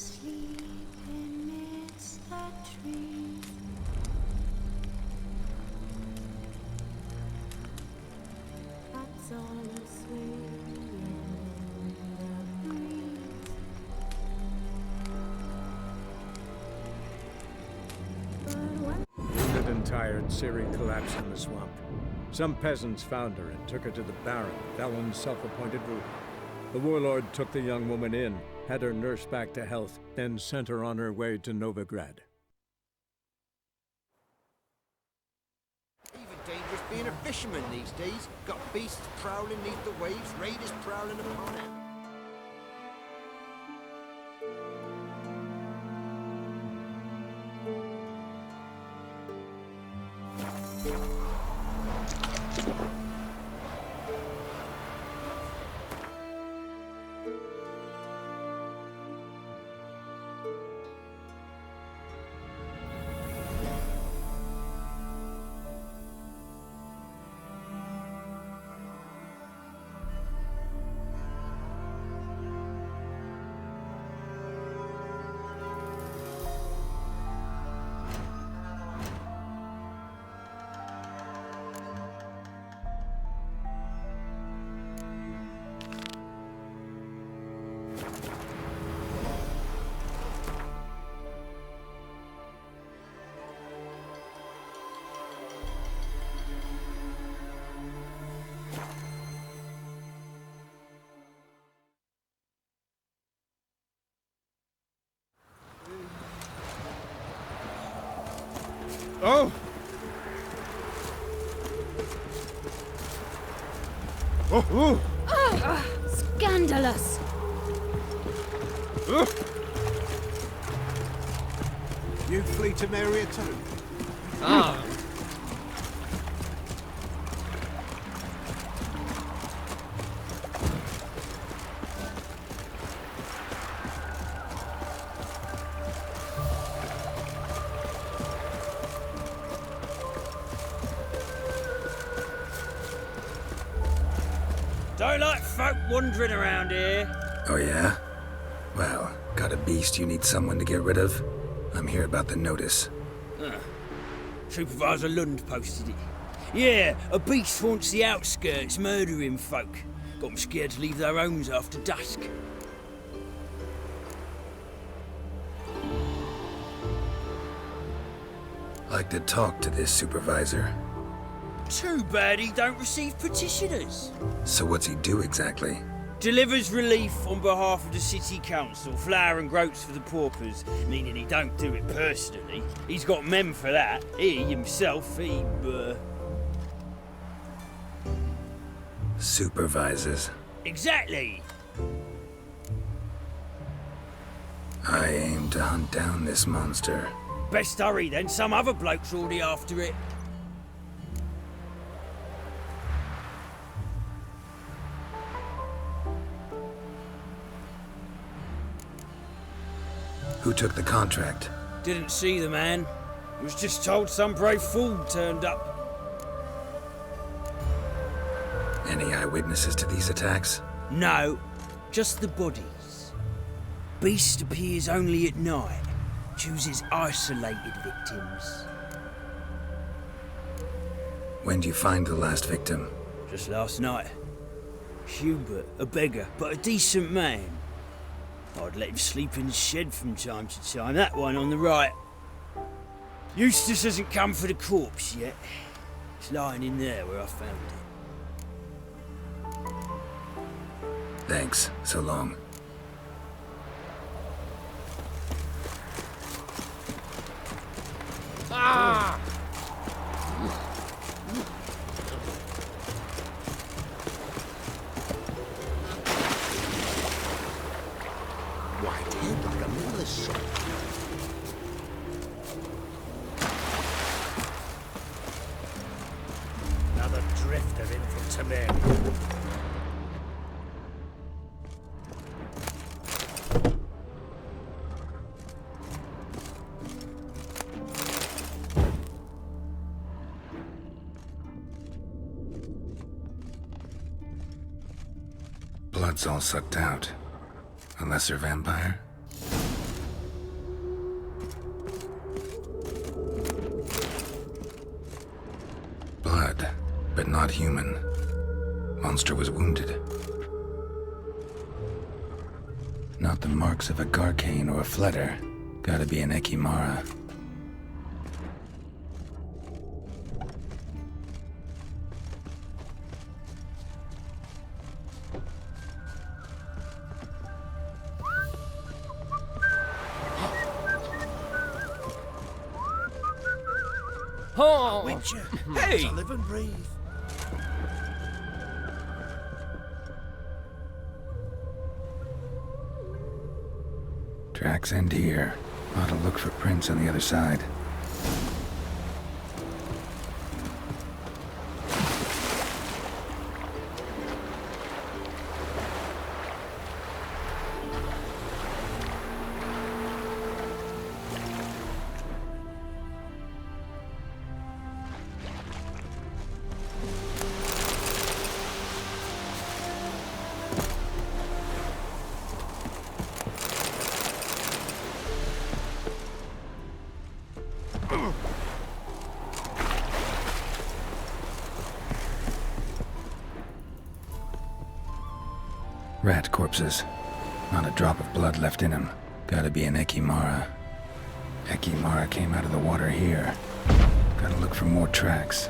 sleep amidst the trees. That's all swaying in the breeze. But when Wounded and tired, Siri collapsed in the swamp. Some peasants found her and took her to the Baron, Valen's self-appointed ruler. The warlord took the young woman in, had her nursed back to health, then sent her on her way to Novigrad. Even dangerous being a fisherman these days. Got beasts prowling neath the waves, raiders prowling upon it. Oh! Oh! Oh! scandalous! You flee to Maria too? Ah! Don't like folk wandering around here. Oh yeah? Well, got a beast you need someone to get rid of? I'm here about the notice. Supervisor Lund posted it. Yeah, a beast haunts the outskirts, murdering folk. Got them scared to leave their homes after dusk. Like to talk to this supervisor. Too bad he don't receive petitioners. So what's he do exactly? Delivers relief on behalf of the city council, flour and groats for the paupers, meaning he don't do it personally. He's got men for that. He himself, Supervises. Exactly. I aim to hunt down this monster. Best hurry then, some other bloke's already after it. Who took the contract? Didn't see the man. Was just told some brave fool turned up. Any eyewitnesses to these attacks? No, just the bodies. Beast appears only at night. Chooses isolated victims. When did you find the last victim? Just last night. Hubert, a beggar, but a decent man. I'd let him sleep in the shed from time to time, that one on the right. Eustace hasn't come for the corpse yet. It's lying in there where I found it. Thanks. So long. Ah! White head like a mother's son. Another drift of infantrymen. Blood's all sucked out. A lesser vampire? but not human. Monster was wounded. Not the marks of a Garcane or a Fletter. Gotta be an Ekimara. Oh! Witcher, Hey! to live and breathe. Tracks end here. Ought to look for prints on the other side. Rat corpses. Not a drop of blood left in them. Gotta be an Ekimara. Ekimara came out of the water here. Gotta look for more tracks.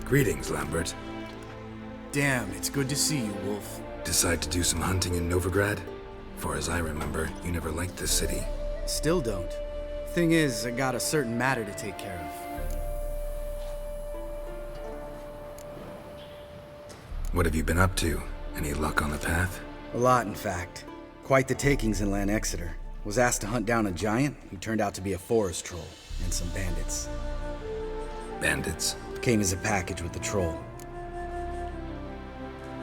Greetings, Lambert. Damn, it's good to see you, Wolf. Decide to do some hunting in Novigrad? Far as I remember, you never liked this city. Still don't. Thing is, I got a certain matter to take care of. What have you been up to? Any luck on the path? A lot, in fact. Quite the takings in Lan Exeter. Was asked to hunt down a giant who turned out to be a forest troll, and some bandits. Bandits? Came as a package with the troll.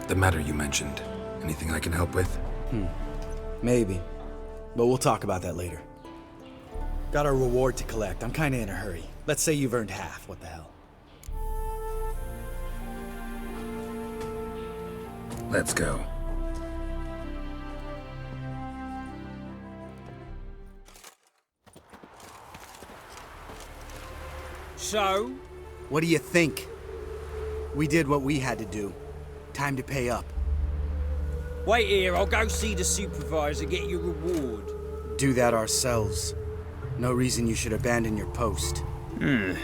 The matter you mentioned. Anything I can help with? Maybe. But we'll talk about that later. Got a reward to collect. I'm kinda in a hurry. Let's say you've earned half. What the hell? Let's go. So? What do you think? We did what we had to do. Time to pay up. Wait here, I'll go see the supervisor, get your reward. Do that ourselves. No reason you should abandon your post. Can't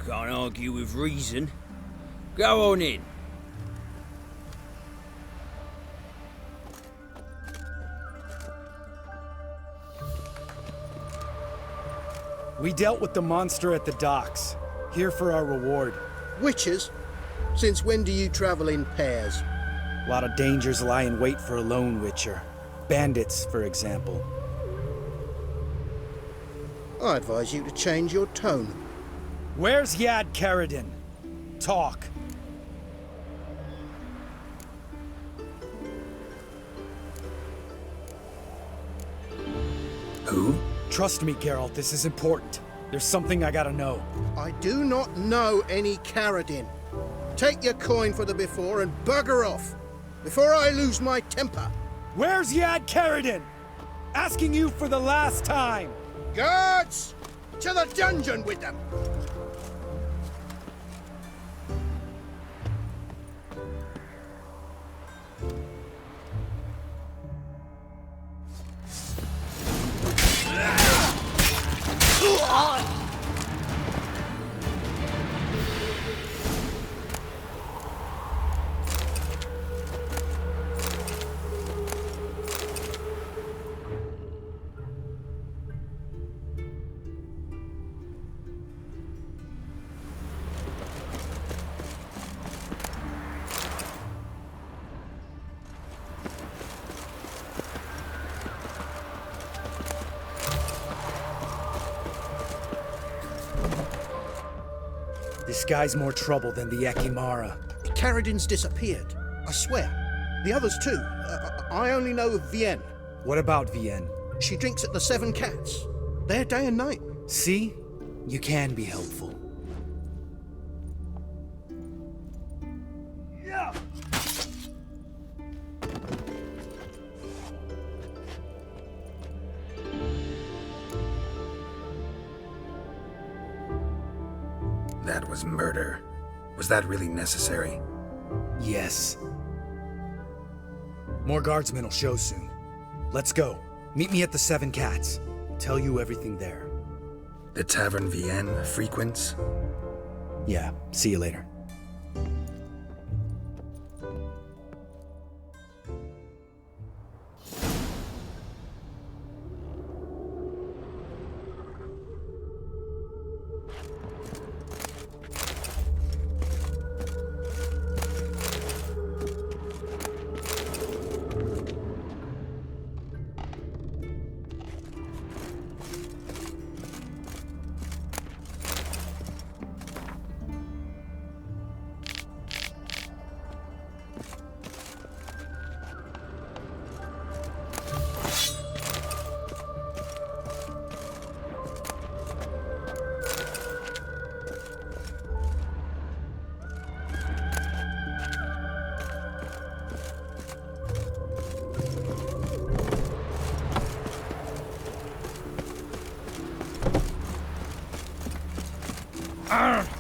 argue with reason. Go on in. We dealt with the monster at the docks. Here for our reward. Witches? Since when do you travel in pairs? A lot of dangers lie in wait for a lone witcher. Bandits, for example. I advise you to change your tone. Where's Yad Karadin? Talk. Who? Trust me, Geralt, this is important. There's something I gotta know. I do not know any Karadin. Take your coin for the before and bugger off, before I lose my temper. Where's Yad Karadin? Asking you for the last time. Guards! To the dungeon with them! This guy's more trouble than the Ekimara. Carradin's disappeared. I swear. The others too. I only know of Vienne. What about Vienne? She drinks at the Seven Cats. There day and night. See? You can be helpful. That was murder. Was that really necessary? Yes. More guardsmen will show soon. Let's go. Meet me at the Seven Cats. Tell you everything there. The Tavern Vienne frequents? Yeah, see you later.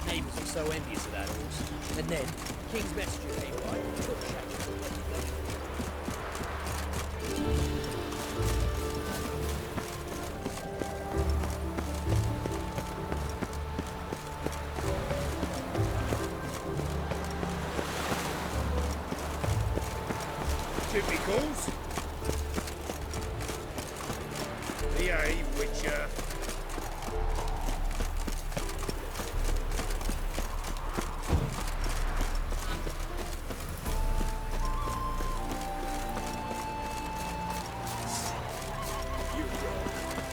Neighbours are so envious of that horse. And then, King's messenger came by and took Typicals. Behave, Witcher.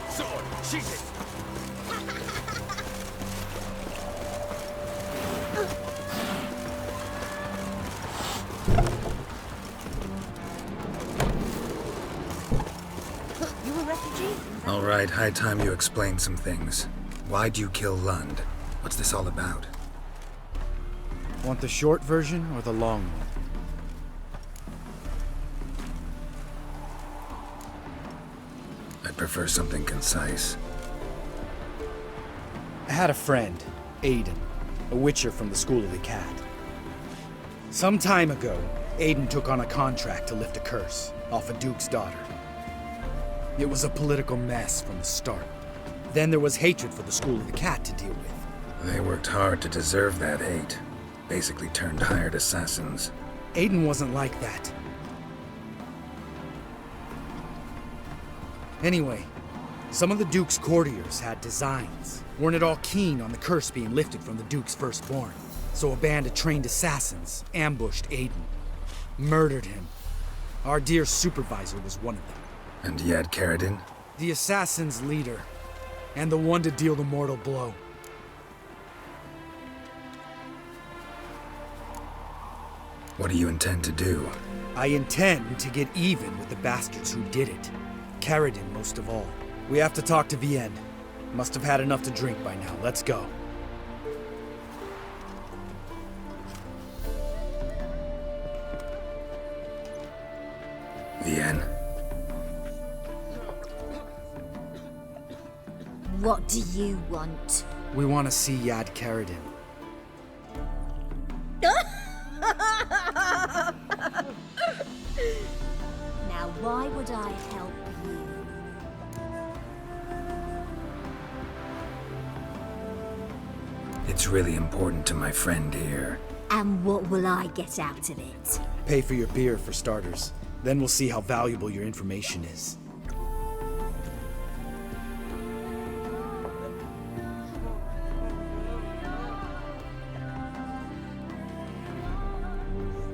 Sword, she's it. You a refugee? All right, high time you explain some things. Why'd you kill Lund? What's this all about? Want the short version or the long one? I'd prefer something concise. I had a friend, Aiden, a witcher from the School of the Cat. Some time ago, Aiden took on a contract to lift a curse off a duke's daughter. It was a political mess from the start. Then there was hatred for the School of the Cat to deal with. They worked hard to deserve that hate. Basically turned hired assassins. Aiden wasn't like that. Anyway, some of the Duke's courtiers had designs. Weren't at all keen on the curse being lifted from the Duke's firstborn. So a band of trained assassins ambushed Aiden. Murdered him. Our dear supervisor was one of them. And yet, Carradin? The assassin's leader. And the one to deal the mortal blow. What do you intend to do? I intend to get even with the bastards who did it. Carradin most of all. We have to talk to Vienne. Must have had enough to drink by now. Let's go. Vienne? What do you want? We want to see Yad Carradin. Now, why would I help you? It's really important to my friend here. And what will I get out of it? Pay for your beer, for starters. Then we'll see how valuable your information is.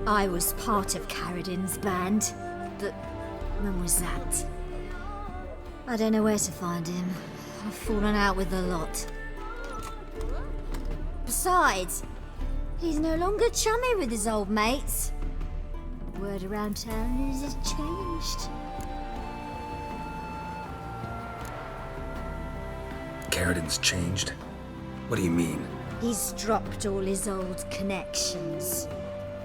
I was part of Carradin's band, but when was that? I don't know where to find him. I've fallen out with a lot. Besides, he's no longer chummy with his old mates. Word around town is it's changed. Carradin's changed? What do you mean? He's dropped all his old connections.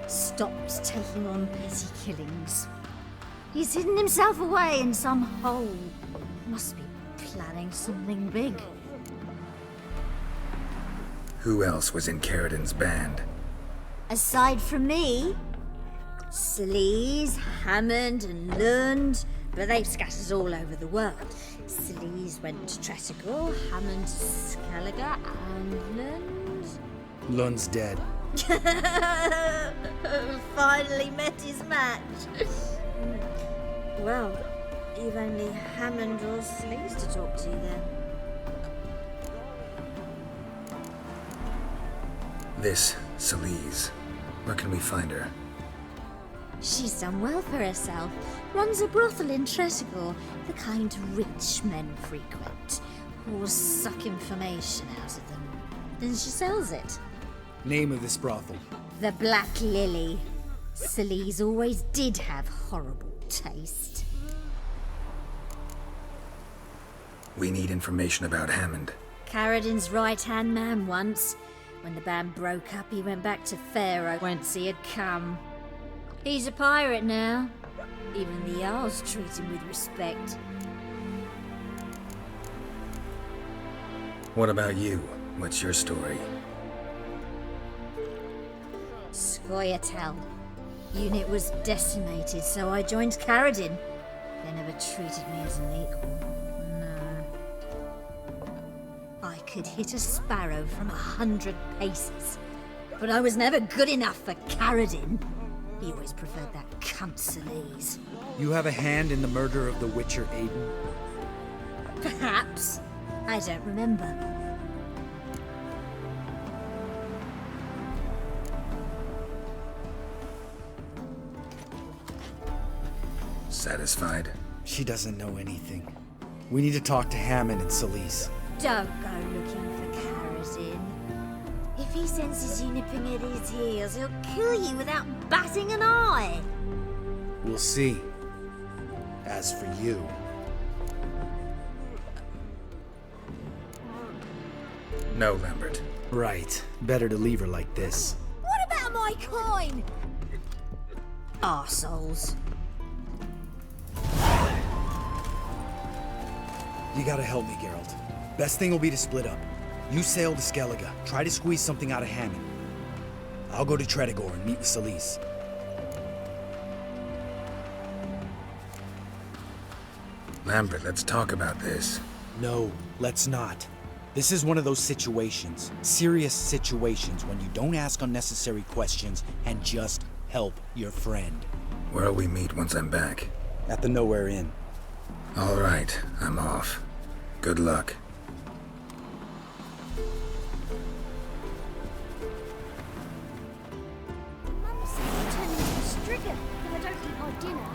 Stopped taking on petty killings. He's hidden himself away in some hole. Must be planning something big. Who else was in Carradin's band? Aside from me, Sleaze, Hammond and Lund, but they've scattered all over the world. Sleaze went to Tretigor, Hammond to Skellige, and Lund... Lund's dead. Finally met his match. Well, you've only Hammond or Sleaze to talk to then. This Celise. Where can we find her? She's done well for herself. Runs a brothel in Tretigor, the kind rich men frequent. Who'll suck information out of them. Then she sells it. Name of this brothel. The Black Lily. Sleaze always did have horrible taste. We need information about Hammond. Carradin's right-hand man once. When the band broke up, he went back to Pharaoh whence he had come. He's a pirate now. Even the Jarls treat him with respect. What about you? What's your story? Scoia'tael. Unit was decimated, so I joined Carradin. They never treated me as an equal. No. I could hit a sparrow from 100 paces, but I was never good enough for Carradin. He always preferred that cunt Sleaze. You have a hand in the murder of the Witcher Aiden? Perhaps. I don't remember. Satisfied? She doesn't know anything. We need to talk to Hammond and Celise. Don't go looking for Carradin. If he senses you nipping at his heels, he'll kill you without batting an eye. We'll see. As for you... No, Lambert. Right. Better to leave her like this. What about my coin? Arseholes. You gotta help me, Geralt. Best thing will be to split up. You sail to Skellige. Try to squeeze something out of Hammond. I'll go to Tretigor and meet with Celise. Lambert, let's talk about this. No, let's not. This is one of those situations, serious situations, when you don't ask unnecessary questions and just help your friend. Where'll we meet once I'm back? At the Nowhere Inn. All right, I'm off. Good luck. Mum says I'm turning into a striga if I don't eat my dinner.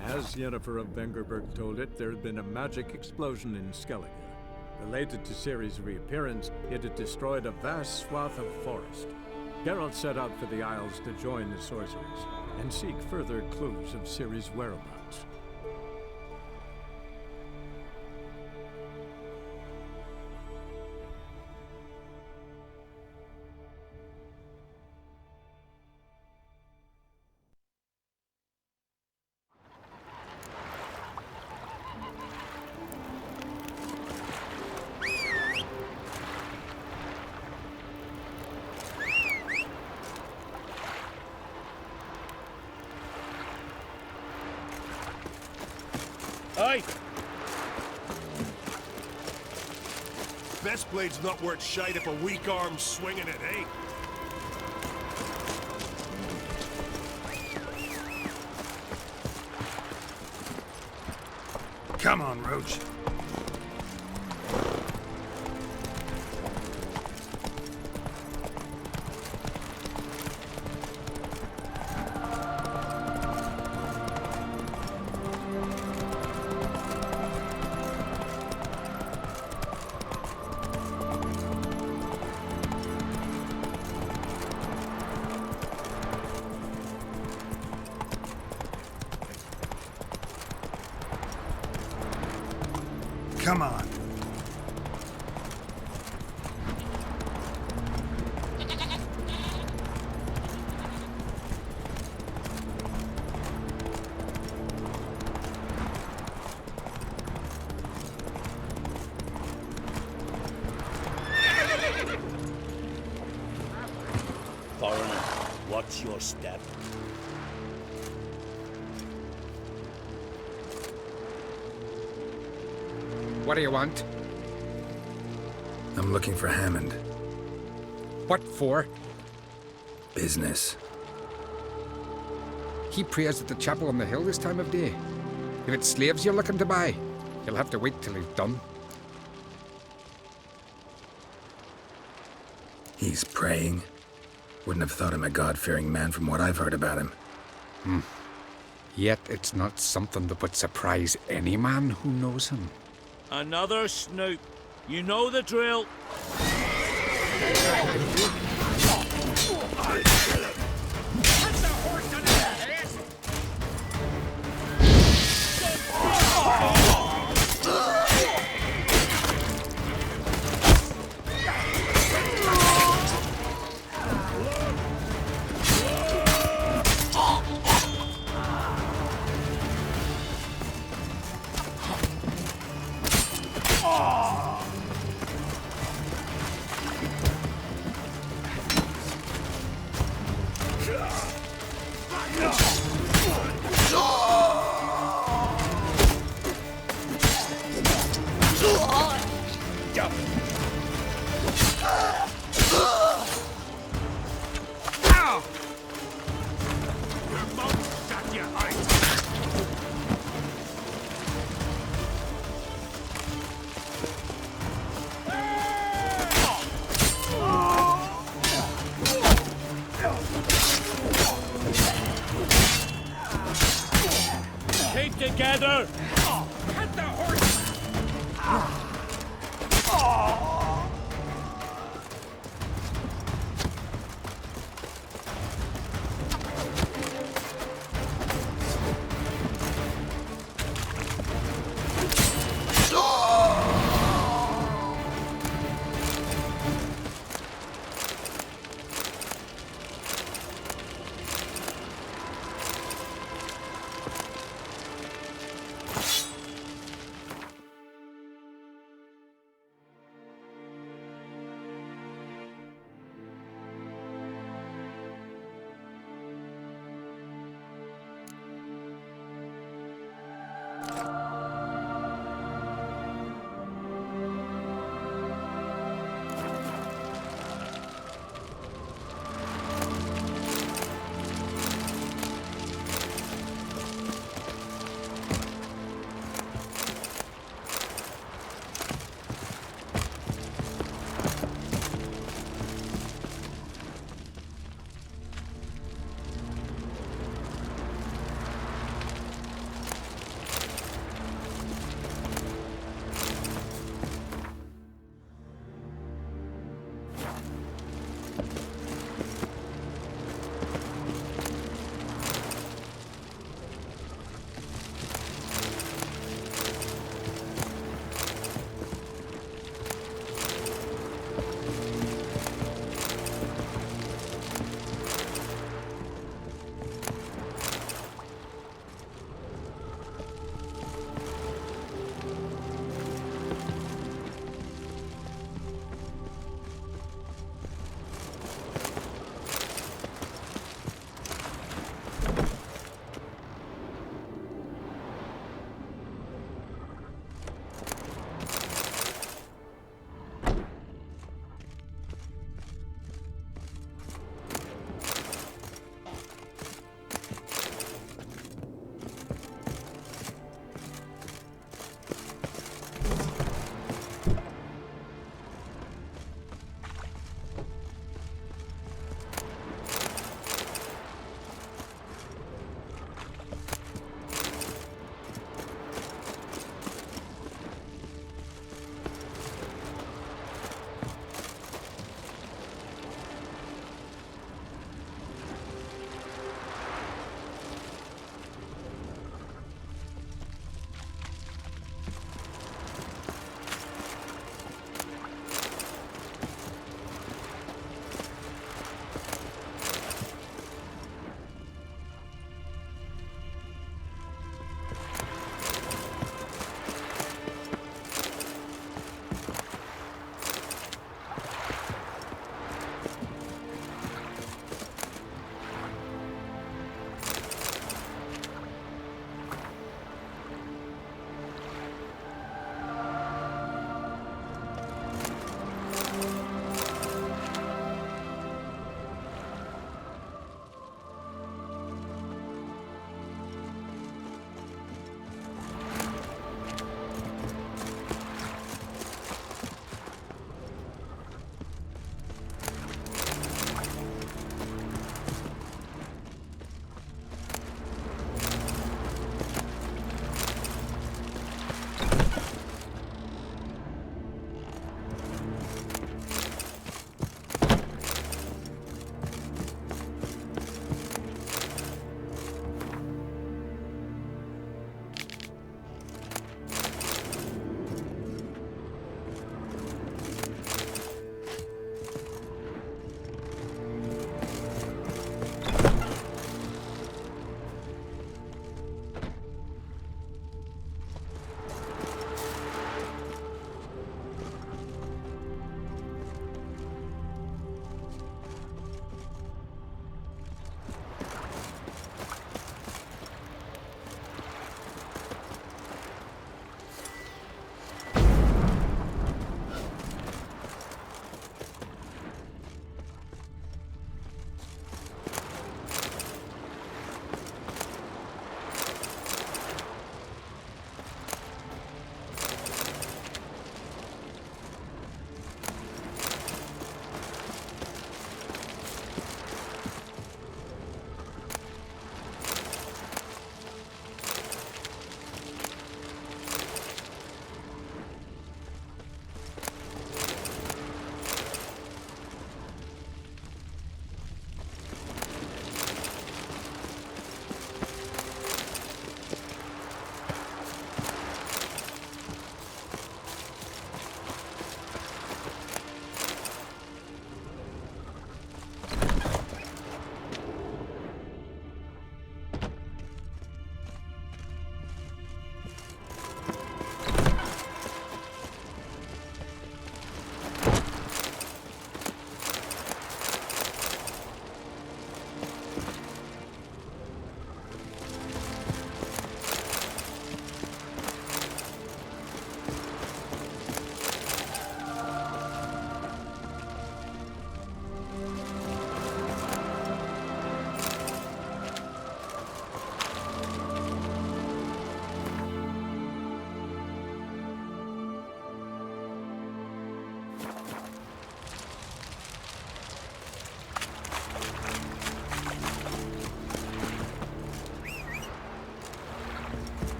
As Yennefer of Vengerberg told it, there had been a magic explosion in Skellige. Related to Ciri's reappearance, it had destroyed a vast swath of forest. Geralt set out for the Isles to join the sorcerers and seek further clues of Ciri's whereabouts. Aye. Best blade's not worth shite if a weak arm's swinging it, eh? Come on, Roach. Come on. Foreigner, watch your step. What do you want? I'm looking for Hammond. What for? Business. He prays at the chapel on the hill this time of day. If it's slaves you're looking to buy, you'll have to wait till he's done. He's praying. Wouldn't have thought him a God-fearing man from what I've heard about him. Yet it's not something that would surprise any man who knows him. Another snoop. You know the drill. Together! Cut the horse!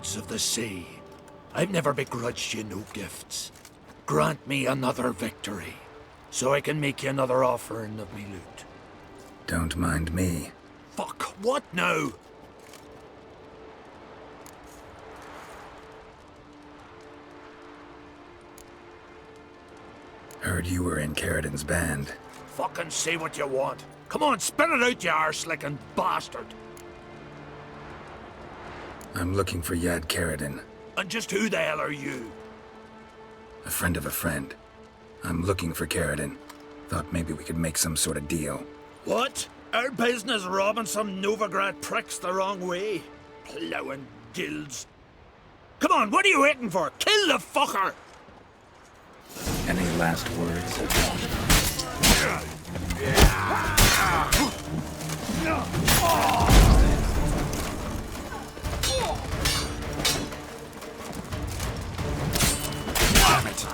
lords of the sea, I've never begrudged you no gifts. Grant me another victory, so I can make you another offering of me loot. Don't mind me. Fuck, what now? Heard you were in Carradin's band. Fucking say what you want. Come on, spit it out, you arse-licking bastard. I'm looking for Yad Carradin. And just who the hell are you? A friend of a friend. I'm looking for Carradin. Thought maybe we could make some sort of deal. What? Our business robbing some Novigrad pricks the wrong way? Plowing guilds. Come on, what are you waiting for? Kill the fucker! Any last words? Damn it!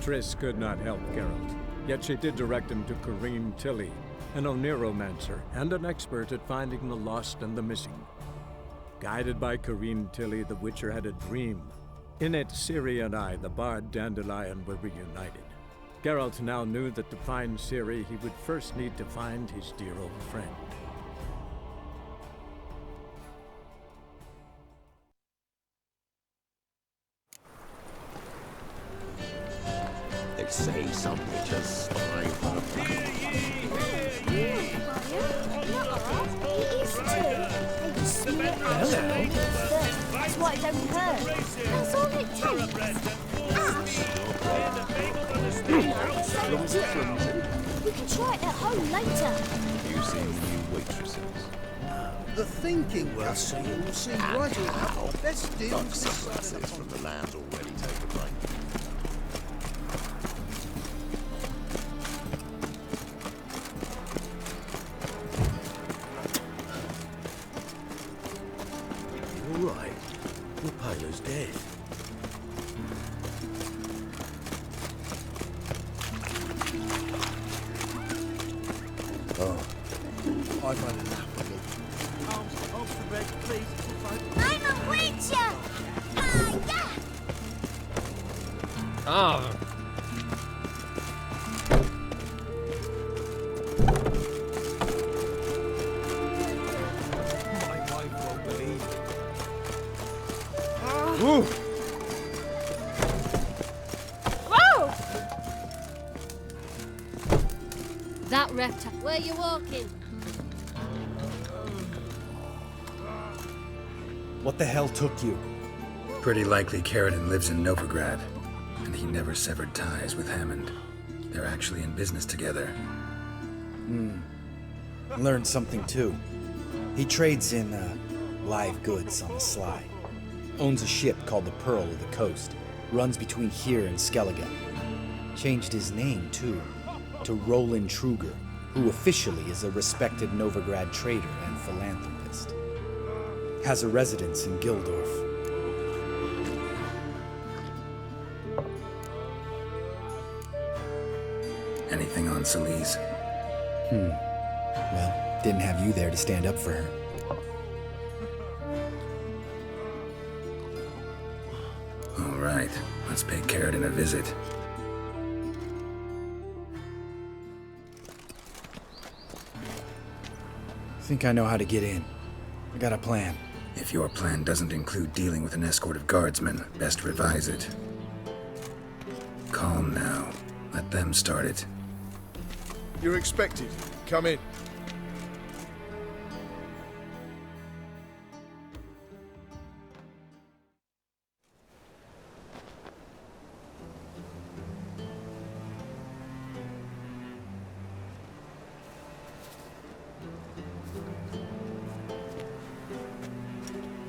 Triss could not help Geralt, yet she did direct him to Kareem Tilly, an Oniromancer and an expert at finding the lost and the missing. Guided by Kareem Tilly, the Witcher had a dream. In it, Ciri and I, the bard Dandelion, were reunited. Geralt now knew that to find Ciri, he would first need to find his dear old friend. some witches spy on a That's why it don't hurt. That's all it takes. We can try it at home later. You see new waitresses. The thinking customer will see right enough the best deals Like some of this from the land's already taken right. All right. The Paler's dead. Oh, I've had enough of it. I'm a witcher! Yeah! Ah. My wife won't believe it. Ooh. Whoa! That reptile. Where you walking? What the hell took you? Pretty likely Carradine lives in Novigrad, and he never severed ties with Hammond. They're actually in business together. Learned something too. He trades in live goods on the sly. Owns a ship called the Pearl of the Coast. Runs between here and Skellige. Changed his name too, to Roland Truger, who officially is a respected Novigrad trader and philanthropist. Has a residence in Gildorf. Anything on Celise? Well, didn't have you there to stand up for her. All right, let's pay Carradine a visit. Think I know how to get in. I got a plan. If your plan doesn't include dealing with an escort of guardsmen, best revise it. Calm now. Let them start it. You're expected. Come in.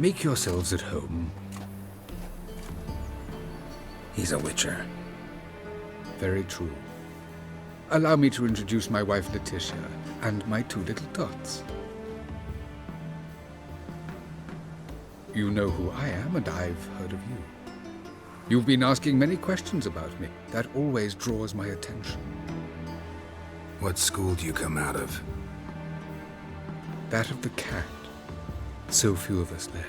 Make yourselves at home. He's a witcher. Very true. Allow me to introduce my wife Letitia and my two little tots. You know who I am, and I've heard of you. You've been asking many questions about me. That always draws my attention. What school do you come out of? That of the cat. So few of us left.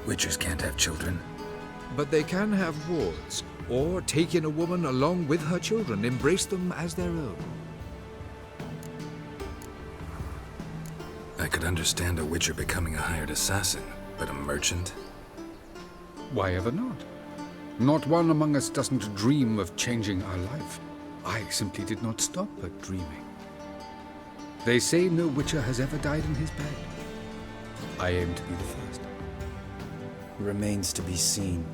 Witchers can't have children. But they can have wards, or take in a woman along with her children, embrace them as their own. I could understand a witcher becoming a hired assassin, but a merchant? Why ever not? Not one among us doesn't dream of changing our life. I simply did not stop at dreaming. They say no witcher has ever died in his bed. I aim to be the first. Remains to be seen.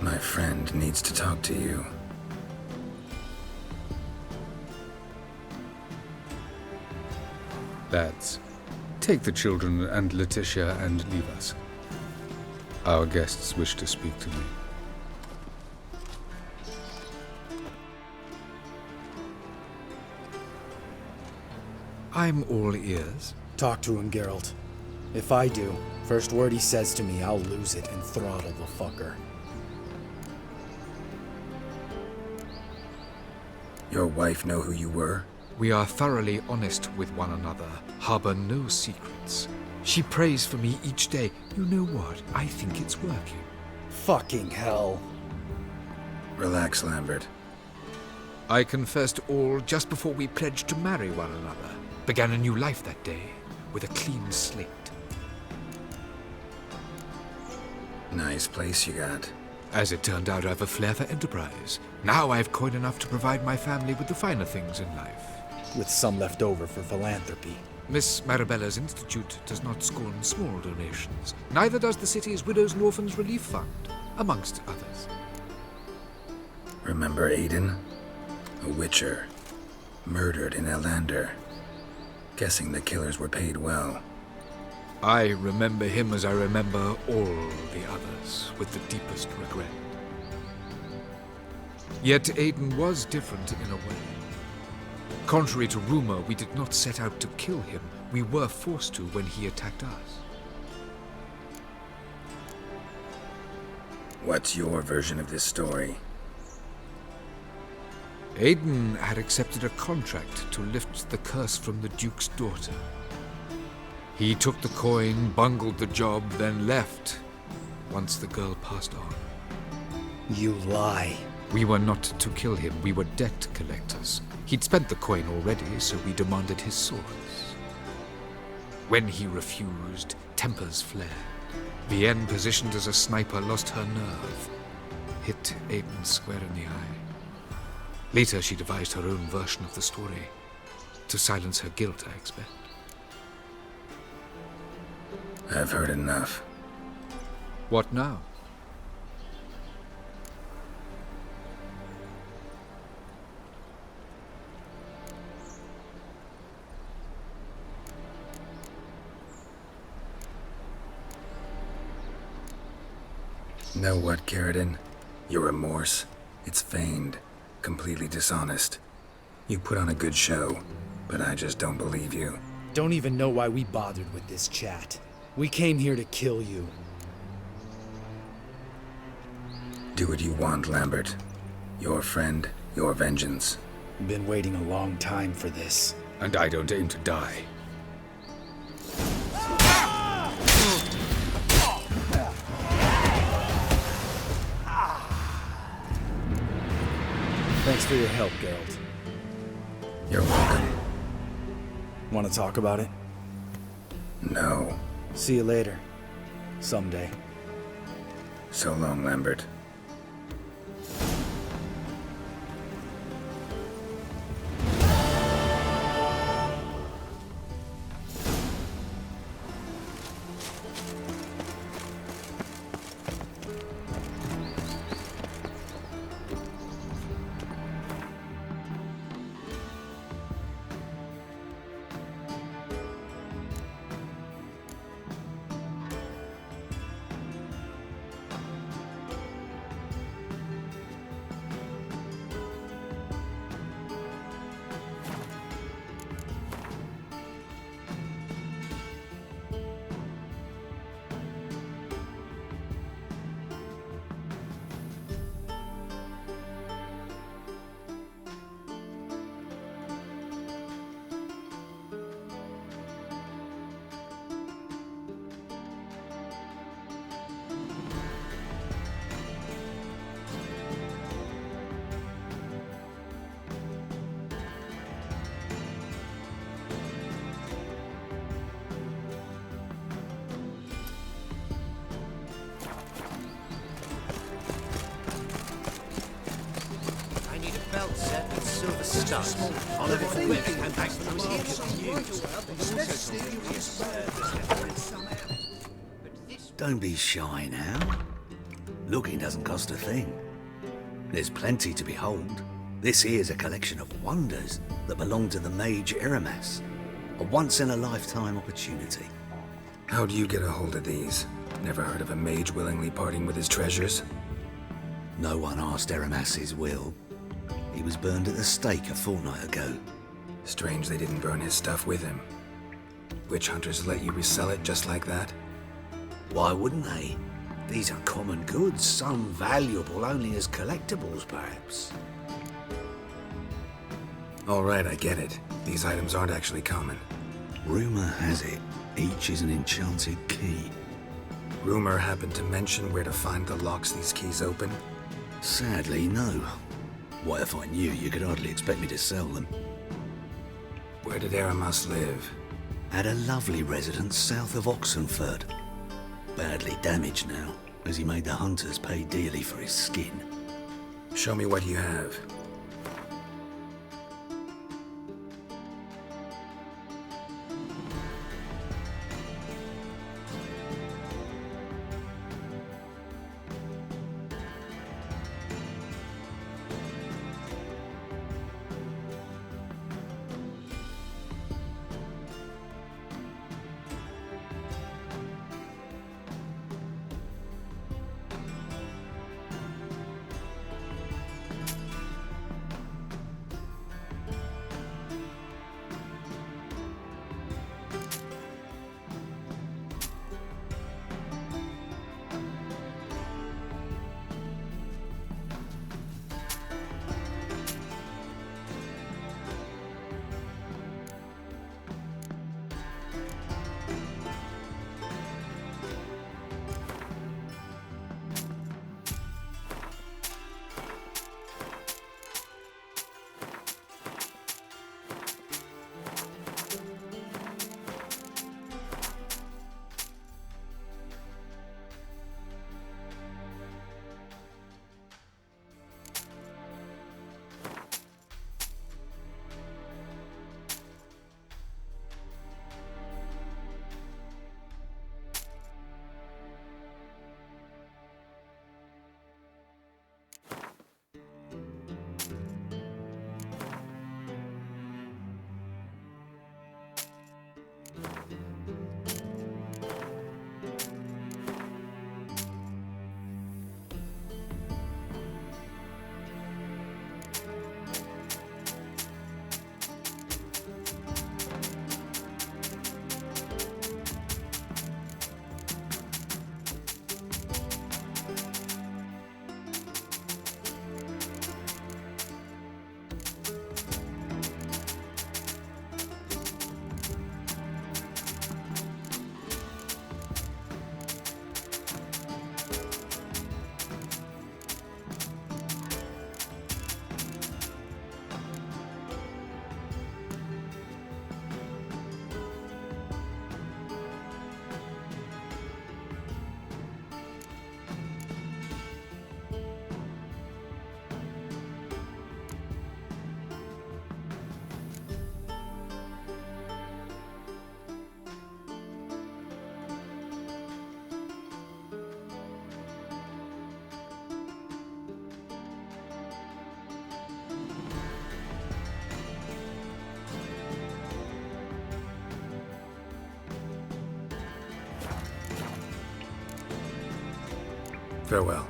My friend needs to talk to you. Lads, take the children and Letitia and leave us. Our guests wish to speak to me. I'm all ears. Talk to him, Geralt. If I do, first word he says to me, I'll lose it and throttle the fucker. Your wife know who you were? We are thoroughly honest with one another, harbor no secrets. She prays for me each day. You know what? I think it's working. Fucking hell. Relax, Lambert. I confessed all just before we pledged to marry one another. Began a new life that day, with a clean slate. Nice place you got. As it turned out, I've a flair for enterprise. Now I've coin enough to provide my family with the finer things in life. With some left over for philanthropy. Miss Marabella's institute does not scorn small donations. Neither does the city's Widows and Orphans Relief Fund, amongst others. Remember Aiden? A witcher. Murdered in Elander. Guessing the killers were paid well. I remember him as I remember all the others, with the deepest regret. Yet Aiden was different in a way. Contrary to rumor, we did not set out to kill him. We were forced to when he attacked us. What's your version of this story? Aiden had accepted a contract to lift the curse from the Duke's daughter. He took the coin, bungled the job, then left, once the girl passed on. You lie. We were not to kill him, we were debt collectors. He'd spent the coin already, so we demanded his swords. When he refused, tempers flared. Vienne, positioned as a sniper, lost her nerve. Hit Aiden square in the eye. Later, she devised her own version of the story. To silence her guilt, I expect. I've heard enough. What now? Know what, Carradine? Your remorse? It's feigned. Completely dishonest. You put on a good show, but I just don't believe you. Don't even know why we bothered with this chat. We came here to kill you. Do what you want, Lambert. Your friend, your vengeance. Been waiting a long time for this. And I don't aim to die. Thanks for your help, Geralt. You're welcome. Want to talk about it? No. See you later. Someday. So long, Lambert. Belt set with silver studs. On a little whip and back from those Don't be shy now. Looking doesn't cost a thing. There's plenty to behold. This here's a collection of wonders that belong to the mage Eramas. A once-in-a-lifetime opportunity. How do you get a hold of these? Never heard of a mage willingly parting with his treasures? No one asked Eramas his will. He was burned at the stake a fortnight ago. Strange they didn't burn his stuff with him. Witch hunters let you resell it just like that? Why wouldn't they? These are common goods, some valuable only as collectibles, perhaps. All right, I get it. These items aren't actually common. Rumor has it, each is an enchanted key. Rumor happened to mention where to find the locks these keys open? Sadly, no. What if I knew you could hardly expect me to sell them? Where did Aorus live? At a lovely residence south of Oxenford. Badly damaged now, as he made the hunters pay dearly for his skin. Show me what you have. Farewell.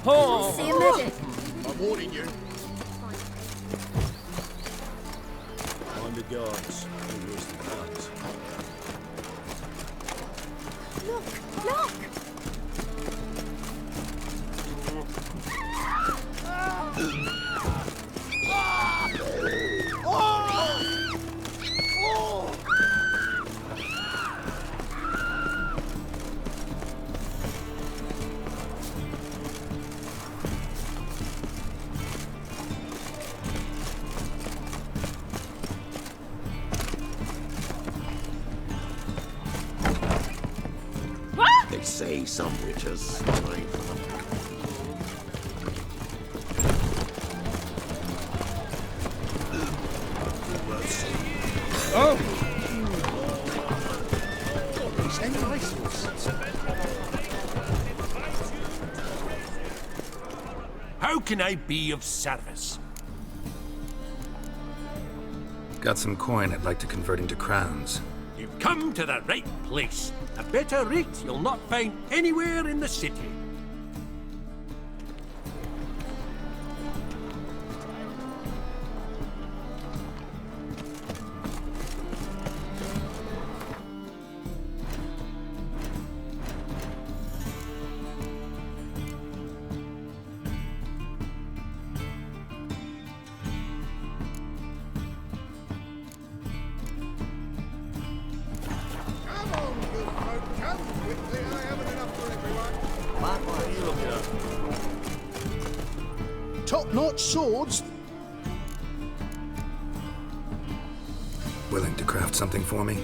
Oh! See a medic. I'm warning you. Time to guards. Who was the guards? Look! Look! They say some witches time for them. Oh! How can I be of service? Got some coin I'd like to convert into crowns. You've come to the right place. A better rate you'll not find anywhere in the city. Top-notch swords? Willing to craft something for me?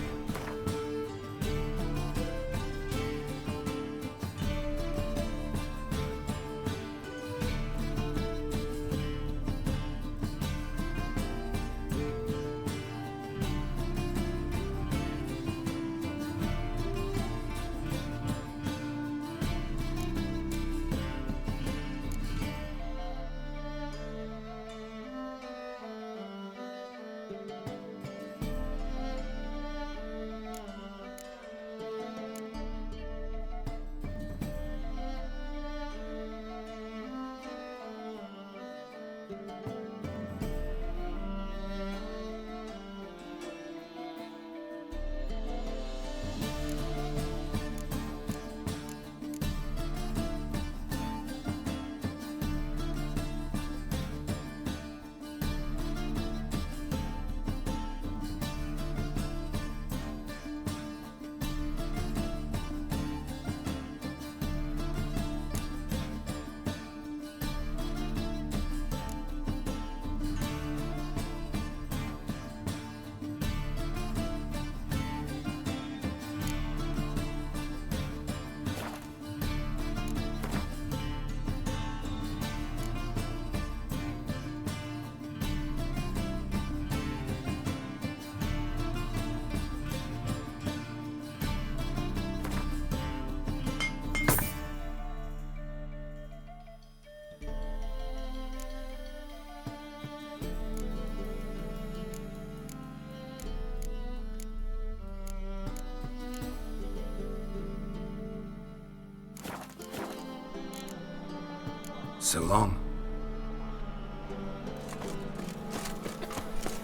So long.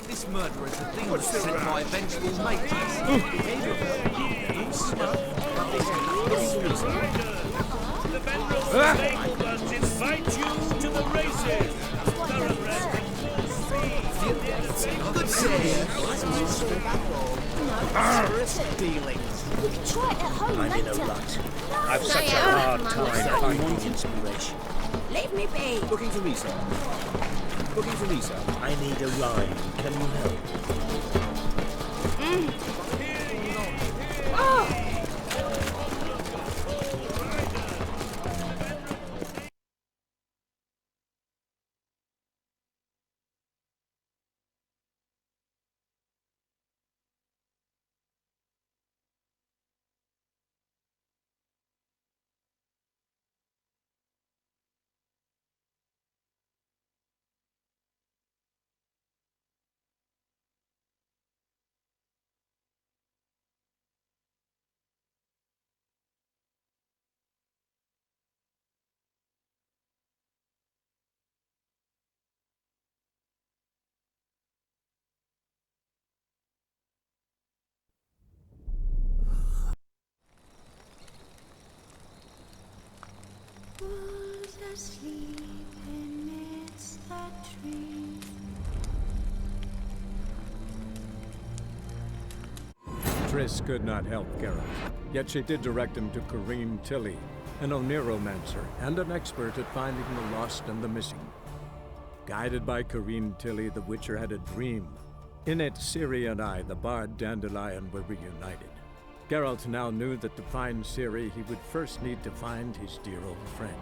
This murderer is the thing sent by a vengeful mate. The Vendrell stablebirds invite you to the races. Good dealings. We can try it at home I'm in later. a rut. I've such a hard time finding inspiration. Leave me be. Looking for me, sir. Looking for me, sir. I need a rhyme. Can you help? Oh! asleep amidst the trees. Triss could not help Geralt, yet she did direct him to Corrine Tilly, an Oniromancer and an expert at finding the lost and the missing. Guided by Corrine Tilly, the Witcher had a dream. In it, Ciri and I, the bard Dandelion, were reunited. Geralt now knew that to find Ciri, he would first need to find his dear old friend.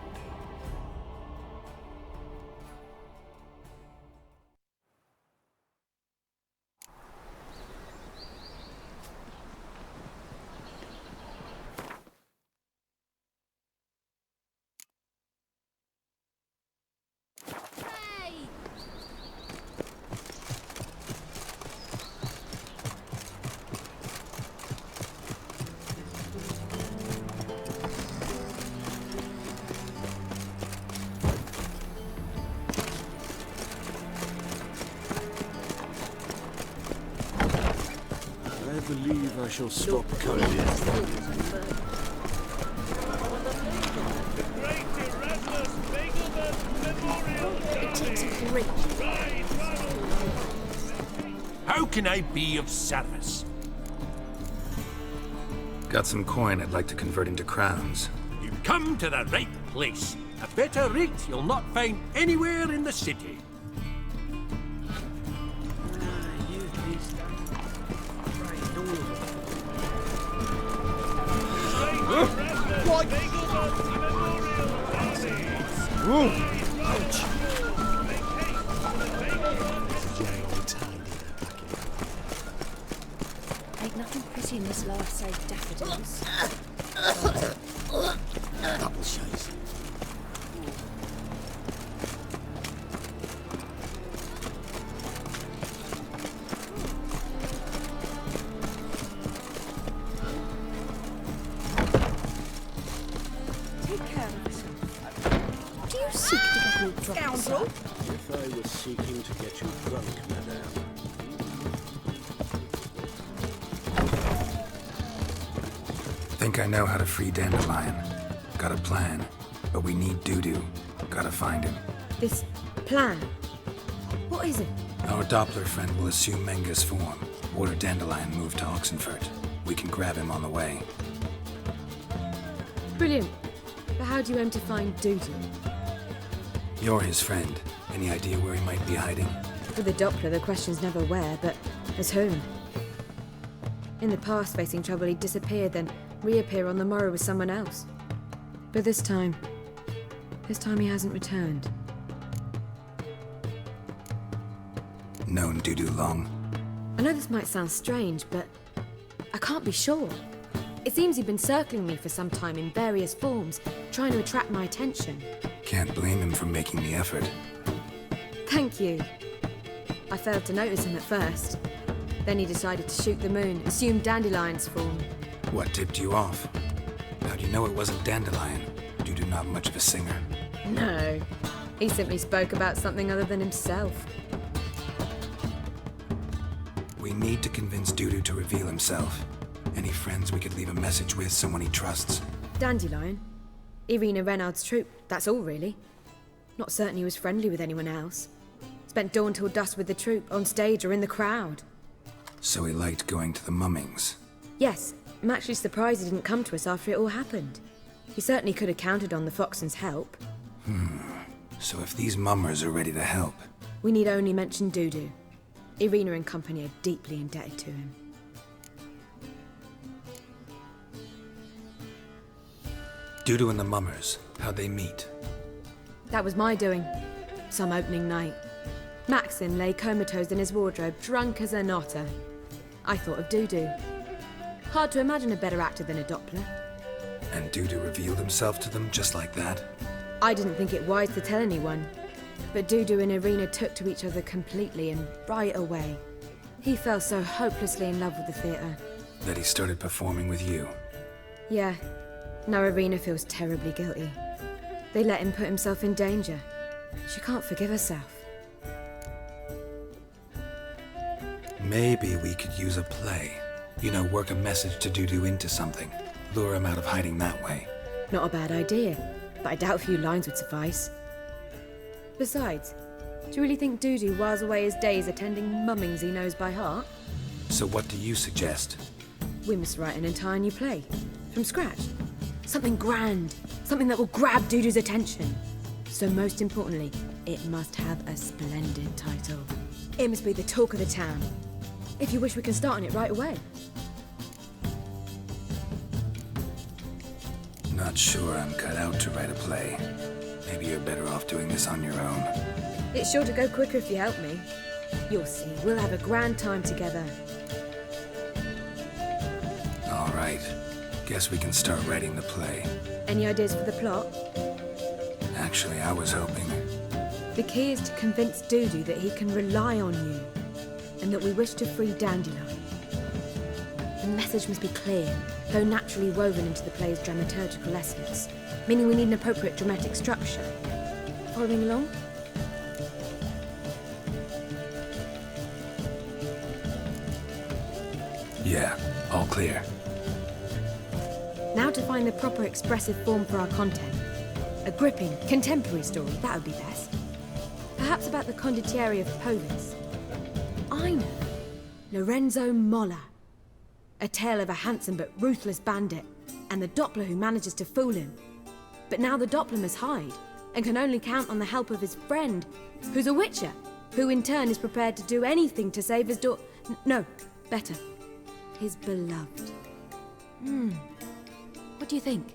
I believe I shall stop coming in. How can I be of service? Got some coin I'd like to convert into crowns. You come to the right place. A better rate you'll not find anywhere in the city. Ain't nothing pretty in this life save daffodils. Double shades. Take care of yourself. Do you seek to get me drunk, sir? If I was seeking to get you drunk, madame. Think I know how to free Dandelion. Got a plan, but we need Dudu. Gotta find him. This plan? What is it? Our Doppler friend will assume Menga's form. Order Dandelion move to Oxenfurt. We can grab him on the way. Brilliant. But how do you aim to find Dudu? You're his friend. Any idea where he might be hiding? With the Doppler, the question's never where, but as whom? In the past, facing trouble, he'd disappear, then reappear on the morrow with someone else. But this time he hasn't returned. Known Dudu long? I know this might sound strange, but I can't be sure. It seems he'd been circling me for some time in various forms, trying to attract my attention. Can't blame him for making the effort. Thank you. I failed to notice him at first. Then he decided to shoot the moon, assume Dandelion's form. What tipped you off? How do you know it wasn't Dandelion? Dudu not much of a singer. No. He simply spoke about something other than himself. We need to convince Dudu to reveal himself. Any friends we could leave a message with, someone he trusts? Dandelion? Irina Renard's troop, that's all really. Not certain he was friendly with anyone else. Spent dawn till dusk with the troop, on stage or in the crowd. So he liked going to the mummings. Yes, I'm actually surprised he didn't come to us after it all happened. He certainly could have counted on the Foxen's help. So if these mummers are ready to help... We need only mention Dudu. Irina and company are deeply indebted to him. Dudu and the mummers, how'd they meet? That was my doing. Some opening night. Maxim lay comatose in his wardrobe, drunk as an otter. I thought of Dudu. Hard to imagine a better actor than a Doppler. And Dudu revealed himself to them just like that? I didn't think it wise to tell anyone. But Dudu and Irina took to each other completely and right away. He fell so hopelessly in love with the theatre. That he started performing with you? Yeah. Now Irina feels terribly guilty. They let him put himself in danger. She can't forgive herself. Maybe we could use a play. You know, work a message to Dudu into something. Lure him out of hiding that way. Not a bad idea. but I doubt a few lines would suffice. Besides, do you really think Dudu whiles away his days attending mummings he knows by heart? So what do you suggest? We must write an entire new play. From scratch. Something grand. Something that will grab Dudu's attention. So most importantly, it must have a splendid title. It must be the talk of the town. If you wish, we can start on it right away. Not sure I'm cut out to write a play. Maybe you're better off doing this on your own. It's sure to go quicker if you help me. You'll see, we'll have a grand time together. All right. Guess we can start writing the play. Any ideas for the plot? Actually, I was hoping. The key is to convince Dudu that he can rely on you, and that we wish to free Dandelion. The message must be clear, though naturally woven into the play's dramaturgical essence, meaning we need an appropriate dramatic structure. Following along? Yeah, all clear. Now to find the proper expressive form for our content. A gripping, contemporary story, that would be best. Perhaps about the condottieri of Polis. I know. Lorenzo Molla. A tale of a handsome but ruthless bandit, and the Doppler who manages to fool him. But now the Doppler must hide, and can only count on the help of his friend, who's a witcher, who in turn is prepared to do anything to save his no, better, his beloved. What do you think?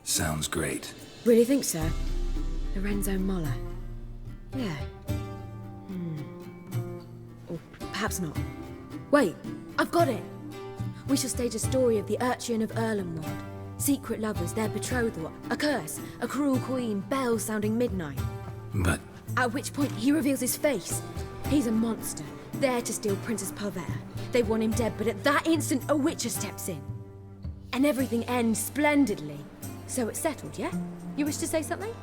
Sounds great. Really think so? Lorenzo Molla. Yeah. Or perhaps not. Wait, I've got it! We shall stage a story of the Urchin of Erlenwald. Secret lovers, their betrothal, a curse, a cruel queen, bells sounding midnight. But... At which point he reveals his face. He's a monster, there to steal Princess Pavetta. They want him dead, but at that instant a witcher steps in. And everything ends splendidly. So it's settled, yeah? You wish to say something?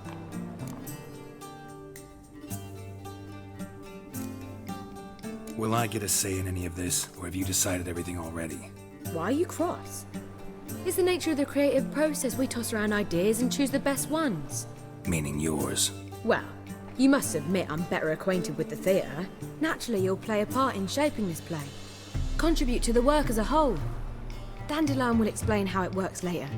Will I get a say in any of this, or have you decided everything already? Why are you cross? It's the nature of the creative process. We toss around ideas and choose the best ones. Meaning yours. Well, you must admit I'm better acquainted with the theatre. Naturally, you'll play a part in shaping this play. Contribute to the work as a whole. Dandelion will explain how it works later.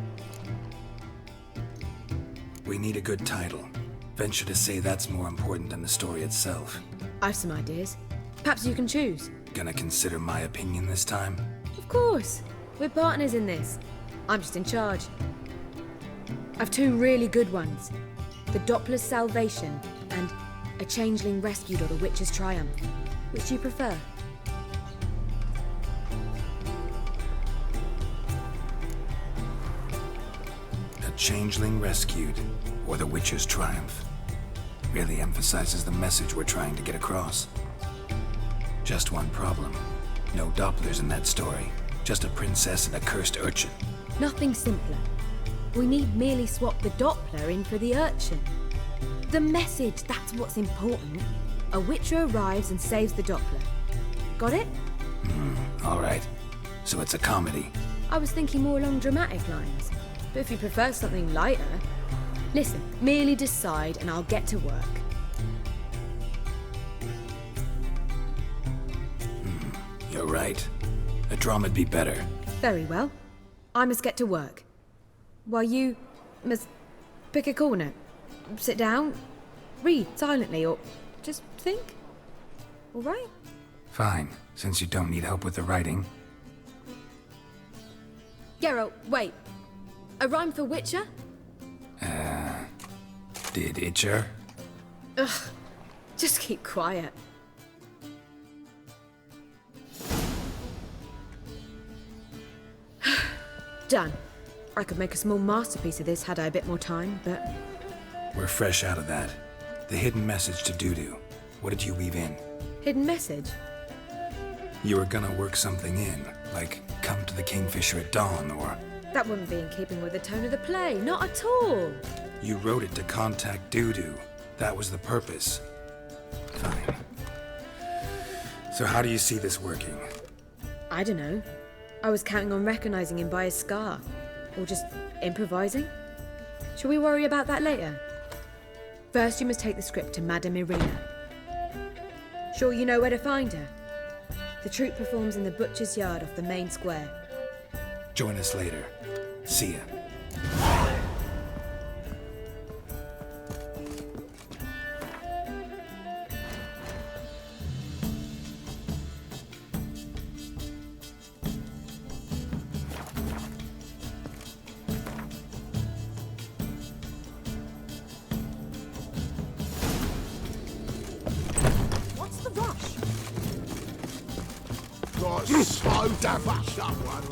We need a good title. Venture to say that's more important than the story itself. I've some ideas. Perhaps you can choose. Gonna consider my opinion this time? Of course. We're partners in this. I'm just in charge. I've two really good ones. The Doppler's Salvation and A Changeling Rescued or the Witch's Triumph. Which do you prefer? A Changeling Rescued or the Witch's Triumph. Really emphasizes the message we're trying to get across. Just one problem. No Dopplers in that story. Just a princess and a cursed urchin. Nothing simpler. We need merely swap the Doppler in for the urchin. The message, that's what's important. A witcher arrives and saves the Doppler. Got it? All right. So it's a comedy. I was thinking more along dramatic lines. But if you prefer something lighter... Listen, merely decide and I'll get to work. You're right. A drama'd be better. Very well. I must get to work. While you must pick a corner. Sit down, read silently, or just think. All right? Fine, since you don't need help with the writing. Geralt, wait. A rhyme for Witcher? Did Itcher? Ugh, just keep quiet. Done. I could make a small masterpiece of this had I a bit more time, but... We're fresh out of that. The hidden message to Dudu. What did you weave in? Hidden message? You were gonna work something in, like come to the Kingfisher at dawn, or... That wouldn't be in keeping with the tone of the play, not at all. You wrote it to contact Dudu. That was the purpose. Fine. So how do you see this working? I don't know. I was counting on recognizing him by his scar. Or just improvising. Shall we worry about that later? First, you must take the script to Madame Irina. Sure you know where to find her? The troupe performs in the butcher's yard off the main square. Join us later. See ya. What's the rush? Got so damn much up one.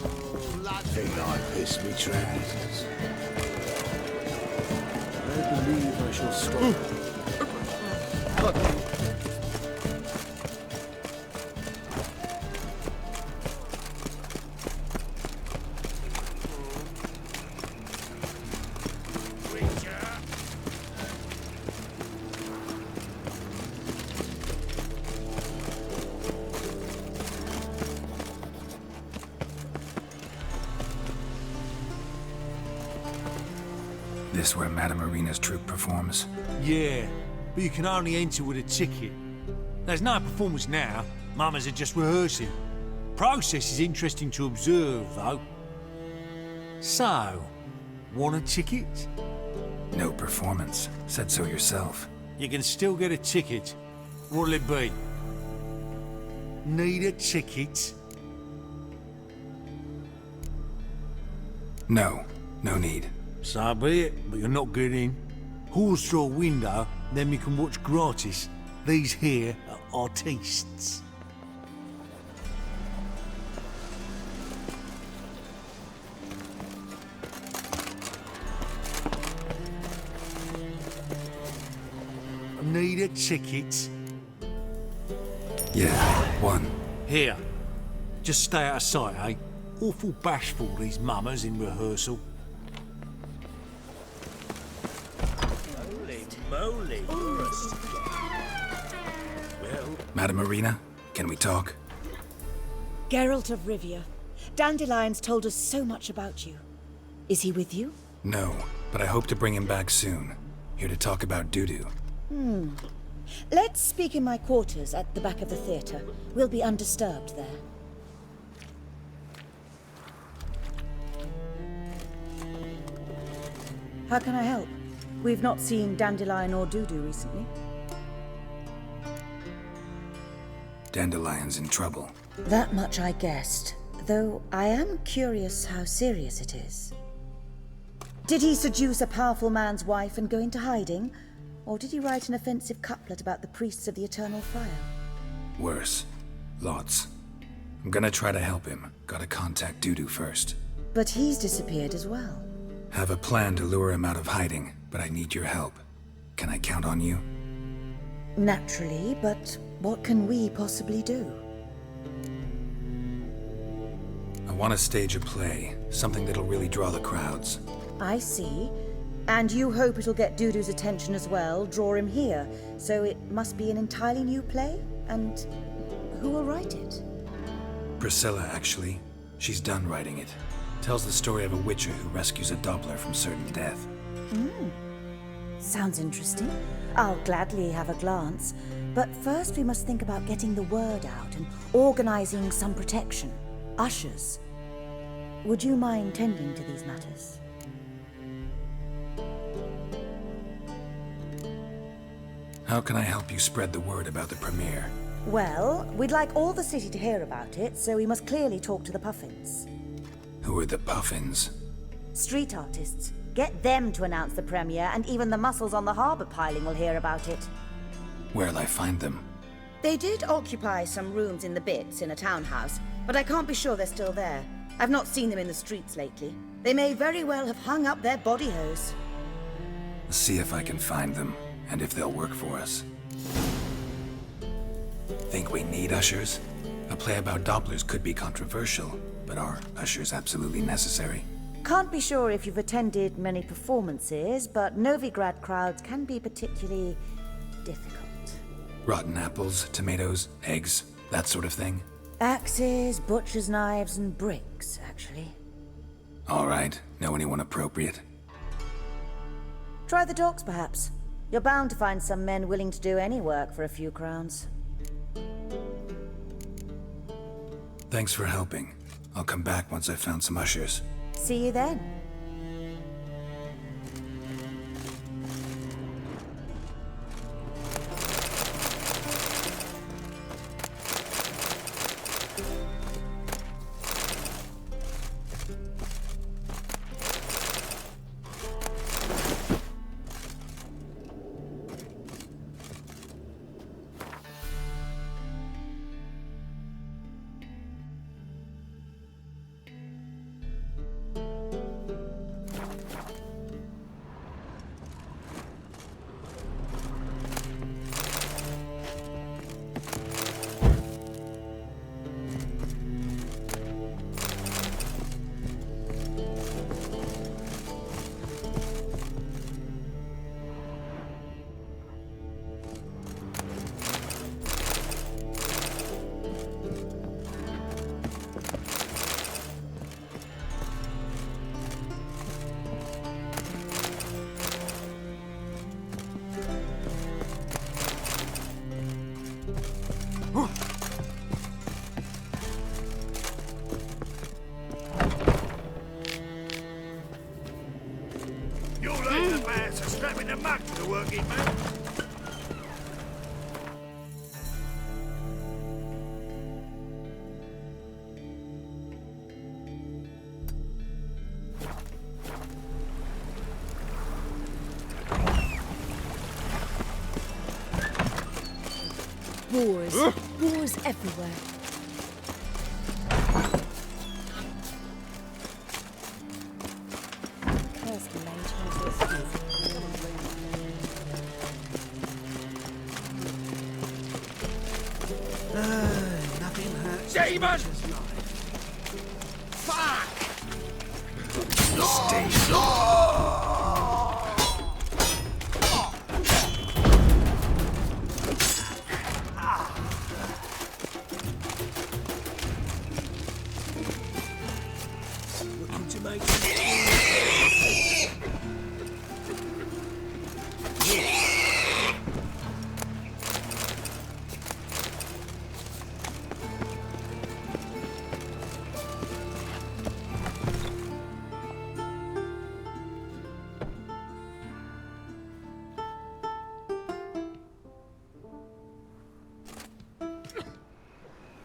Think I pissed me trousers. I believe I shall stop. This where Madame Irina's troupe performs? Yeah, but you can only enter with a ticket. There's no performance now. Mamas are just rehearsing. Process is interesting to observe, though. So, want a ticket? No performance. Said so yourself. You can still get a ticket. What'll it be? Need a ticket? No. No need. So be it, but you're not getting in. Horse through a window, then you can watch gratis. These here are artistes. Need a ticket? Yeah, one. Here. Just stay out of sight, eh? Awful bashful, these mamas in rehearsal. Holy moly. Well, Madame Irina, can we talk? Geralt of Rivia. Dandelion's told us so much about you. Is he with you? No, but I hope to bring him back soon. Here to talk about Dudu. Let's speak in my quarters at the back of the theatre. We'll be undisturbed there. How can I help? We've not seen Dandelion or Dudu recently. Dandelion's in trouble. That much I guessed, though I am curious how serious it is. Did he seduce a powerful man's wife and go into hiding? Or did he write an offensive couplet about the priests of the eternal fire? Worse. Lots. I'm gonna try to help him. Gotta contact Dudu first. But he's disappeared as well. Have a plan to lure him out of hiding, but I need your help. Can I count on you? Naturally, but what can we possibly do? I want to stage a play, something that'll really draw the crowds. I see. And you hope it'll get Dudu's attention as well, draw him here. So it must be an entirely new play? And who will write it? Priscilla, actually. She's done writing it. Tells the story of a witcher who rescues a Doppler from certain death. Sounds interesting. I'll gladly have a glance. But first we must think about getting the word out and organizing some protection. Ushers. Would you mind tending to these matters? How can I help you spread the word about the premiere? Well, we'd like all the city to hear about it, so we must clearly talk to the Puffins. Who are the Puffins? Street artists. Get them to announce the premiere, and even the muscles on the harbour piling will hear about it. Where'll I find them? They did occupy some rooms in the Bits in a townhouse, but I can't be sure they're still there. I've not seen them in the streets lately. They may very well have hung up their body hose. See if I can find them, and if they'll work for us. Think we need ushers? A play about Dopplers could be controversial, but are ushers absolutely necessary? Can't be sure if you've attended many performances, but Novigrad crowds can be particularly difficult. Rotten apples, tomatoes, eggs, that sort of thing? Axes, butcher's knives, and bricks, actually. All right. Know anyone appropriate? Try the docks, perhaps. You're bound to find some men willing to do any work for a few crowns. Thanks for helping. I'll come back once I've found some ushers. See you then. You're laying the man, so strapping the mug to the working man. Wars. Wars everywhere. Nothing hurts. Demon! Fuck! Stay Looking to make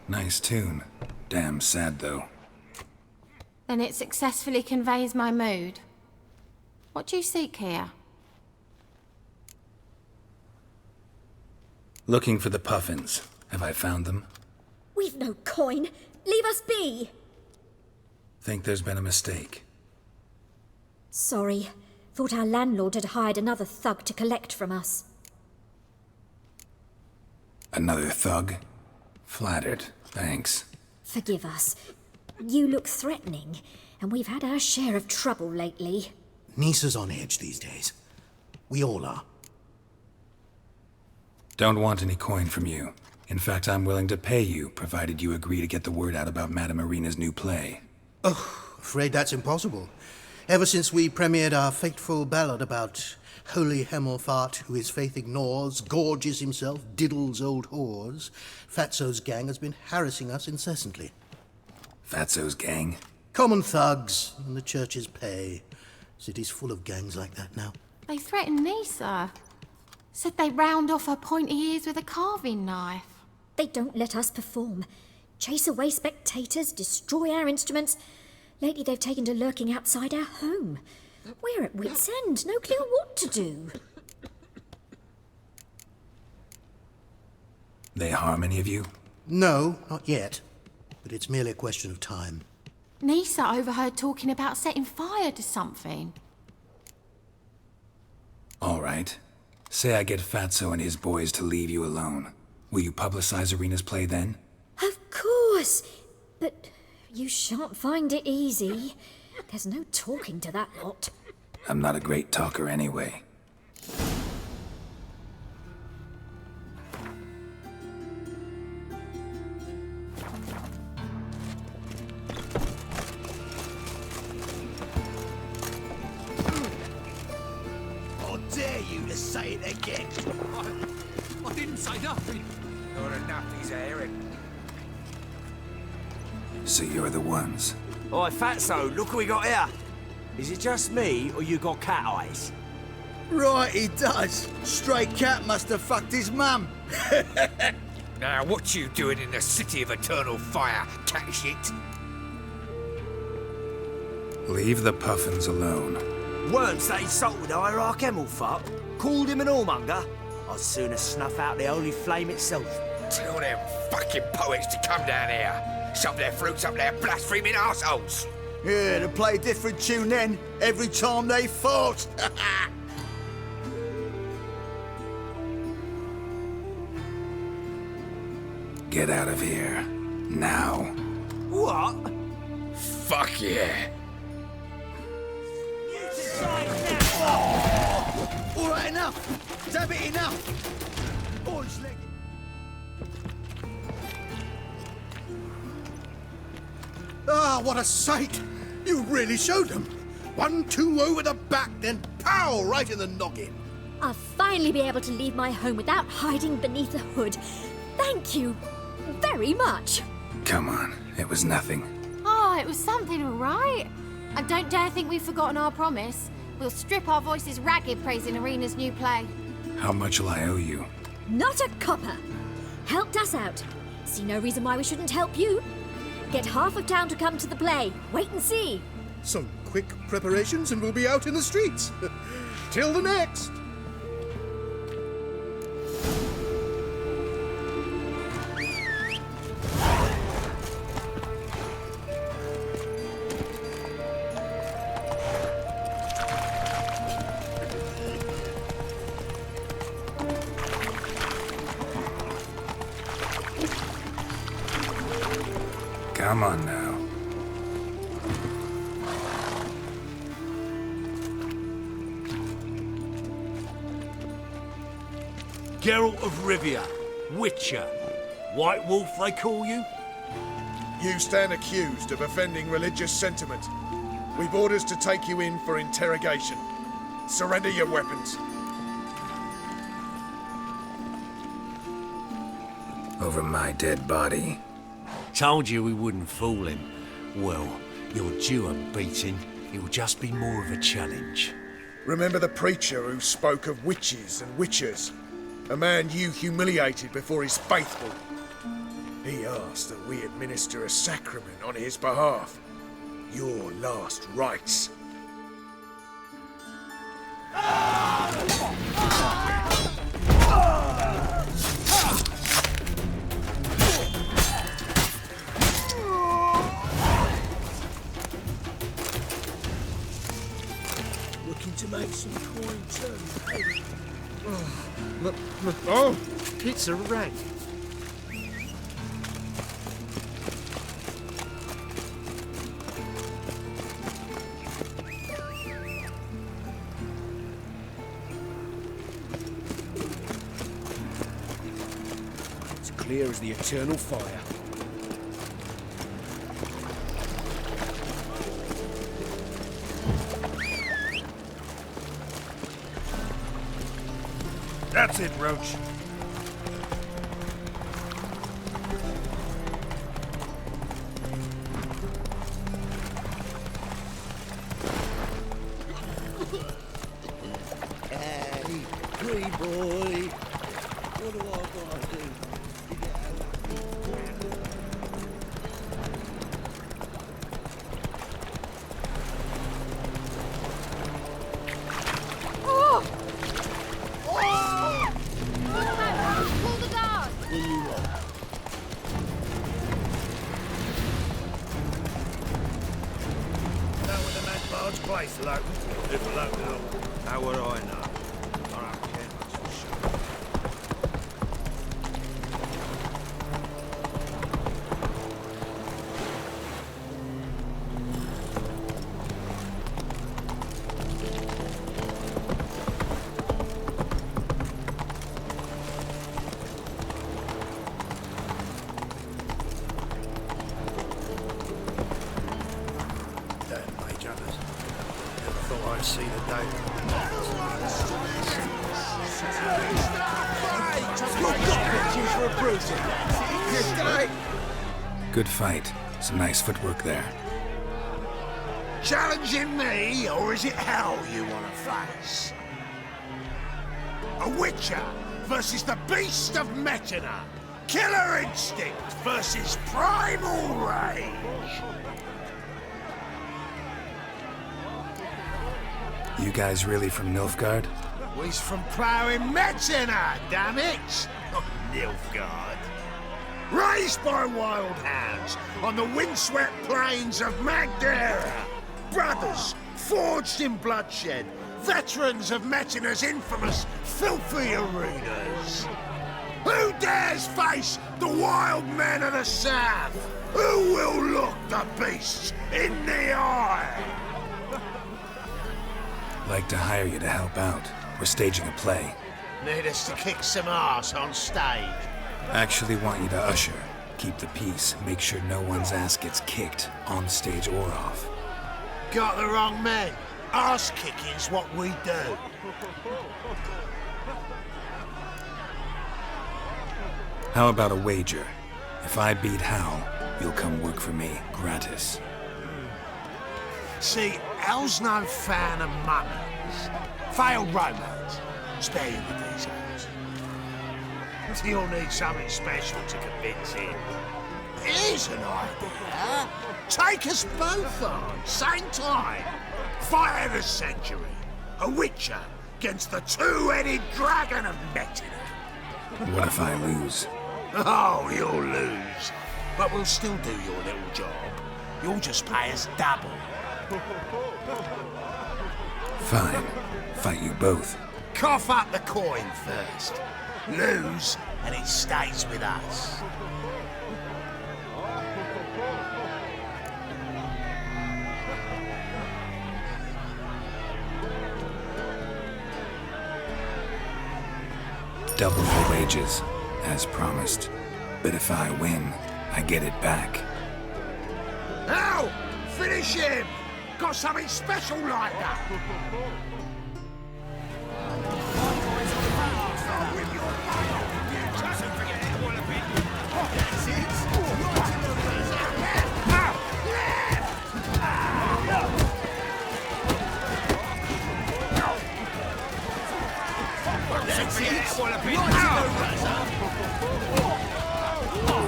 Nice tune. Damn sad, though. Then it successfully conveys my mood. What do you seek here? Looking for the puffins. Have I found them? We've no coin. Leave us be. Think there's been a mistake. Sorry. Thought our landlord had hired another thug to collect from us. Another thug? Flattered. Thanks. Forgive us. You look threatening, and we've had our share of trouble lately. Nisa's on edge these days. We all are. Don't want any coin from you. In fact, I'm willing to pay you, provided you agree to get the word out about Madame Irina's new play. Oh, afraid that's impossible. Ever since we premiered our fateful ballad about holy Hemelfart, who his faith ignores, gorges himself, diddles old whores, Fatso's gang has been harassing us incessantly. Fatso's gang? Common thugs in the church's pay. City's full of gangs like that now. They threatened Nisa. Said they'd round off her pointy ears with a carving knife. They don't let us perform. Chase away spectators, destroy our instruments. Lately they've taken to lurking outside our home. We're at wit's end, no clue what to do. They harm any of you? No, not yet. But it's merely a question of time. Nisa overheard talking about setting fire to something. All right. Say I get Fatso and his boys to leave you alone. Will you publicize Irina's play then? Of course. But you shan't find it easy. There's no talking to that lot. I'm not a great talker anyway. you to say it again. I didn't say nothing. Not enough, he's a herring. So you're the ones. Oi, Fatso, look who we got here. Is it just me, or you got cat eyes? Right, he does. Stray cat must have fucked his mum. Now, what you doing in the city of eternal fire, cat shit? Leave the puffins alone. Worms that insulted Hierarch Emelfart, called him an whoremonger. I'd sooner snuff out the holy flame itself. Tell them fucking poets to come down here. Shove their fruits up their blaspheming arseholes. Yeah, to play a different tune then, every time they fought. Get out of here. Now. What? Fuck yeah. All right, enough. Damn it, enough. Boys, leg. Ah, what a sight! You really showed them. 1-2 over the back, then pow, right in the noggin. I'll finally be able to leave my home without hiding beneath a hood. Thank you very much. Come on, it was nothing. Oh, it was something, all right. And don't dare think we've forgotten our promise. We'll strip our voices ragged praising Arena's new play. How much will I owe you? Not a copper. Helped us out. See no reason why we shouldn't help you. Get half of town to come to the play. Wait and see. Some quick preparations and we'll be out in the streets. Till the next. Come on now. Geralt of Rivia, Witcher. White Wolf, they call you? You stand accused of offending religious sentiment. We've orders to take you in for interrogation. Surrender your weapons. Over my dead body. Told you we wouldn't fool him. Well, you're due a beating. It'll just be more of a challenge. Remember the preacher who spoke of witches and witchers? A man you humiliated before his faithful. He asked that we administer a sacrament on his behalf. Your last rites. Looking to make some coin too. Oh, it's a rat. It's clear as the eternal fire. That's it, Roach. Hey, free boy. What do I gotta do? Pull the guard! Know where the man's large place will open? If we'll open up. How would I know? I don't care much for sure. Damn, mage others. Never thought I'd see the day. bruising. Good day. Good fight. Some nice footwork there. Challenging me, or is it hell you want to face? A Witcher versus the Beast of Metina. Killer instinct versus primal rage. You guys really from Nilfgaard? We's from ploughing Metina, damn it! Not Nilfgaard. Raised by wild hounds on the windswept plains of Magdera. Brothers, forged in bloodshed. Veterans of Metina's infamous filthy arenas. Who dares face the wild men of the south? Who will look the beasts in the eye? Like to hire you to help out. We're staging a play. Need us to kick some ass on stage. Actually want you to usher. Keep the peace. Make sure no one's ass gets kicked, on stage or off. Got the wrong men. Ass kicking's what we do. How about a wager? If I beat Hal, you'll come work for me, gratis. See, Hal's no fan of mummies. Failed romance. Spare you the details. You'll need something special to convince him. Here's an idea. Take us both on, same time. Fight of the century. A Witcher against the two-headed dragon of Metina. What if I lose? Oh, you'll lose. But we'll still do your little job. You'll just pay us double. Fine. Fight you both. Cough up the coin first. Lose, and it stays with us. Double the wages, as promised. But if I win, I get it back. Now, finish him! Got something special like that!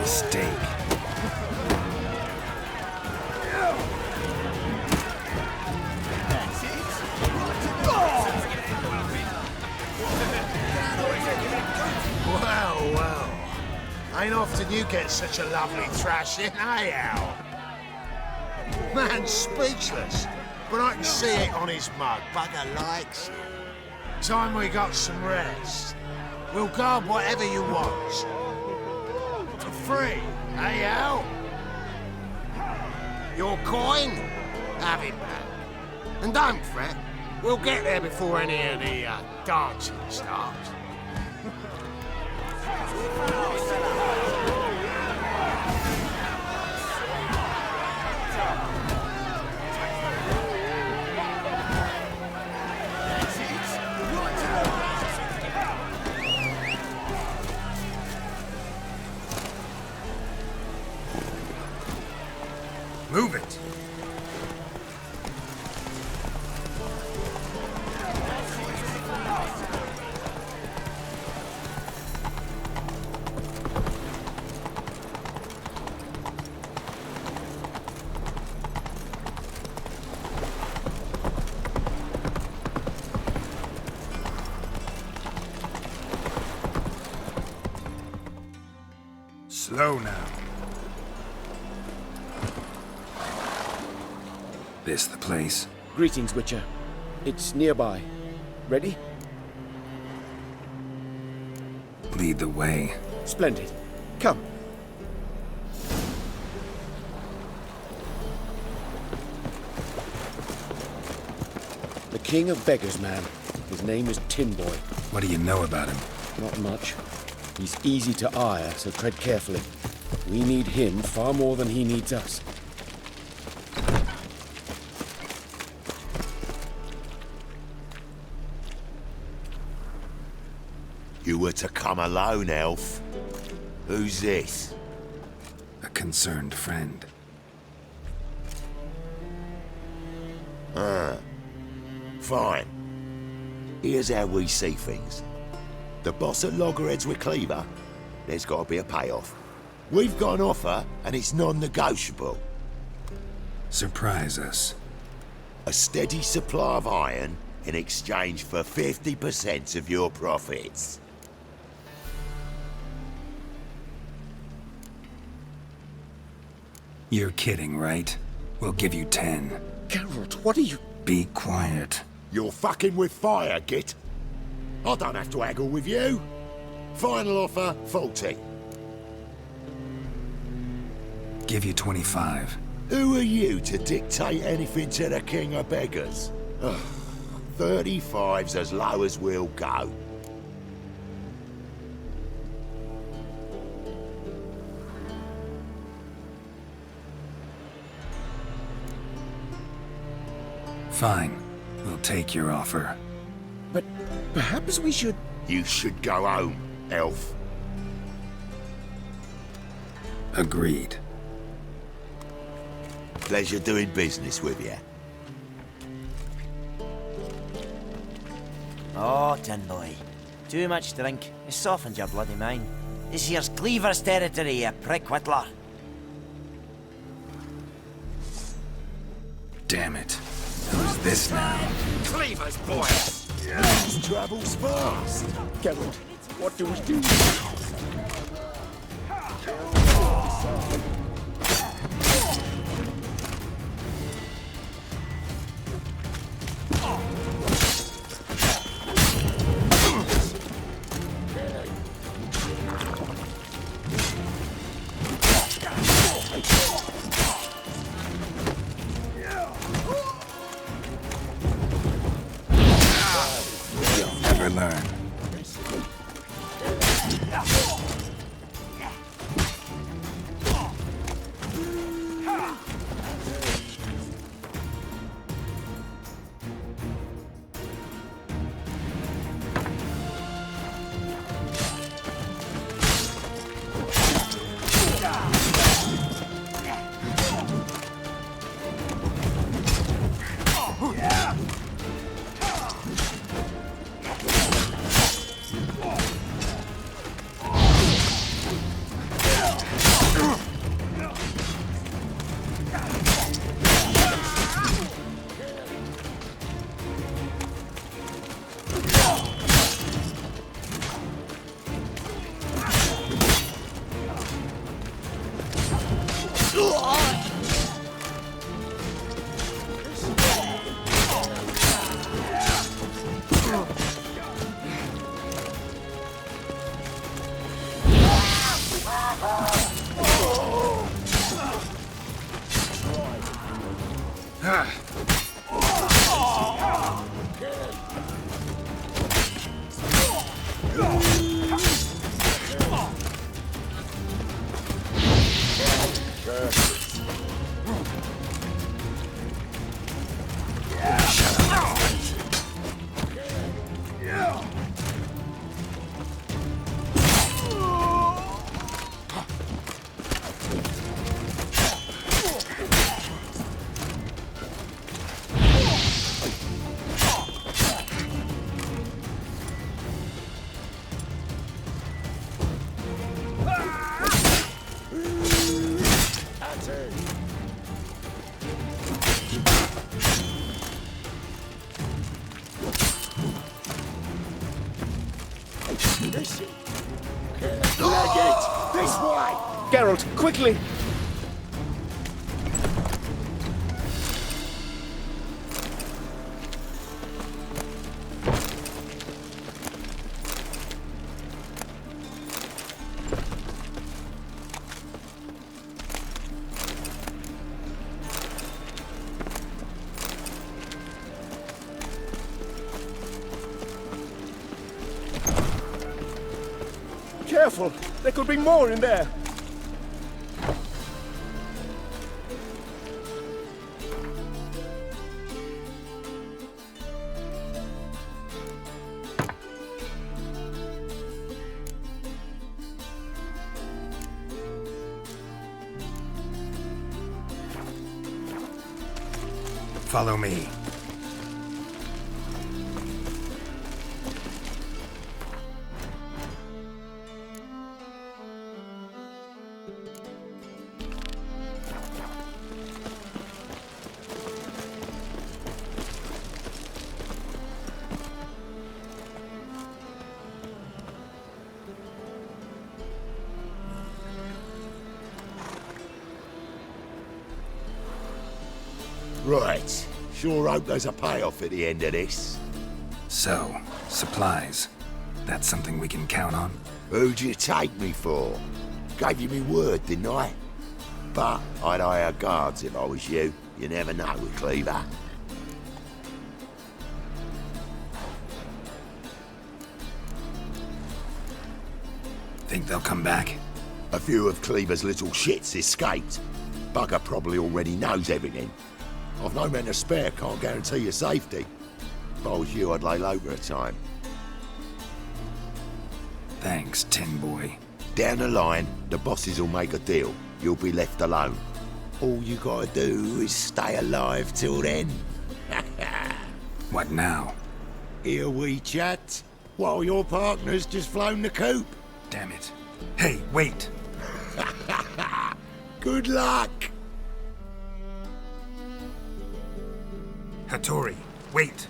Steak. Well. Ain't often you get such a lovely thrashing, eh, Al? Man's speechless, but I can see it on his mug. Bugger likes it. Time we got some rest. We'll guard whatever you want. For free, eh, Al? Your coin? Have it back. And don't fret, we'll get there before any of the dancing starts. Move it. Slow now. This the place? Greetings, Witcher. It's nearby. Ready? Lead the way. Splendid. Come. The King of Beggars, man. His name is Tin Boy. What do you know about him? Not much. He's easy to ire, so tread carefully. We need him far more than he needs us. You were to come alone, elf. Who's this? A concerned friend. Fine. Here's how we see things. The boss at Loggerheads with Cleaver, there's got to be a payoff. We've got an offer, and it's non-negotiable. Surprise us. A steady supply of iron in exchange for 50% of your profits. You're kidding, right? We'll give you 10. Geralt, what are you... Be quiet. You're fucking with fire, Git. I don't have to haggle with you. Final offer, 40. Give you 25. Who are you to dictate anything to the king of beggars? 35's as low as we'll go. Fine. We'll take your offer. But perhaps we should... You should go home, elf. Agreed. Pleasure doing business with you. Oh, tin boy. Too much drink. It softens your bloody mind. This here's Cleaver's territory, you prick whittler. Damn it. Who's this now? Cleaver's boy! He travels fast. Geralt, what do we do? Never learn. This way! Geralt, quickly! Careful! There could be more in there! Follow me. Right. Sure hope there's a payoff at the end of this. So, supplies. That's something we can count on? Who'd you take me for? Gave you me word, didn't I? But I'd hire guards if I was you. You never know with Cleaver. Think they'll come back? A few of Cleaver's little shits escaped. Bugger probably already knows everything. I've no men to spare, can't guarantee your safety. If I was you, I'd lay low for a time. Thanks, Tin Boy. Down the line, the bosses will make a deal. You'll be left alone. All you gotta do is stay alive till then. What now? Here we chat, while your partner's just flown the coop. Damn it. Hey, wait! Good luck! Hattori, wait!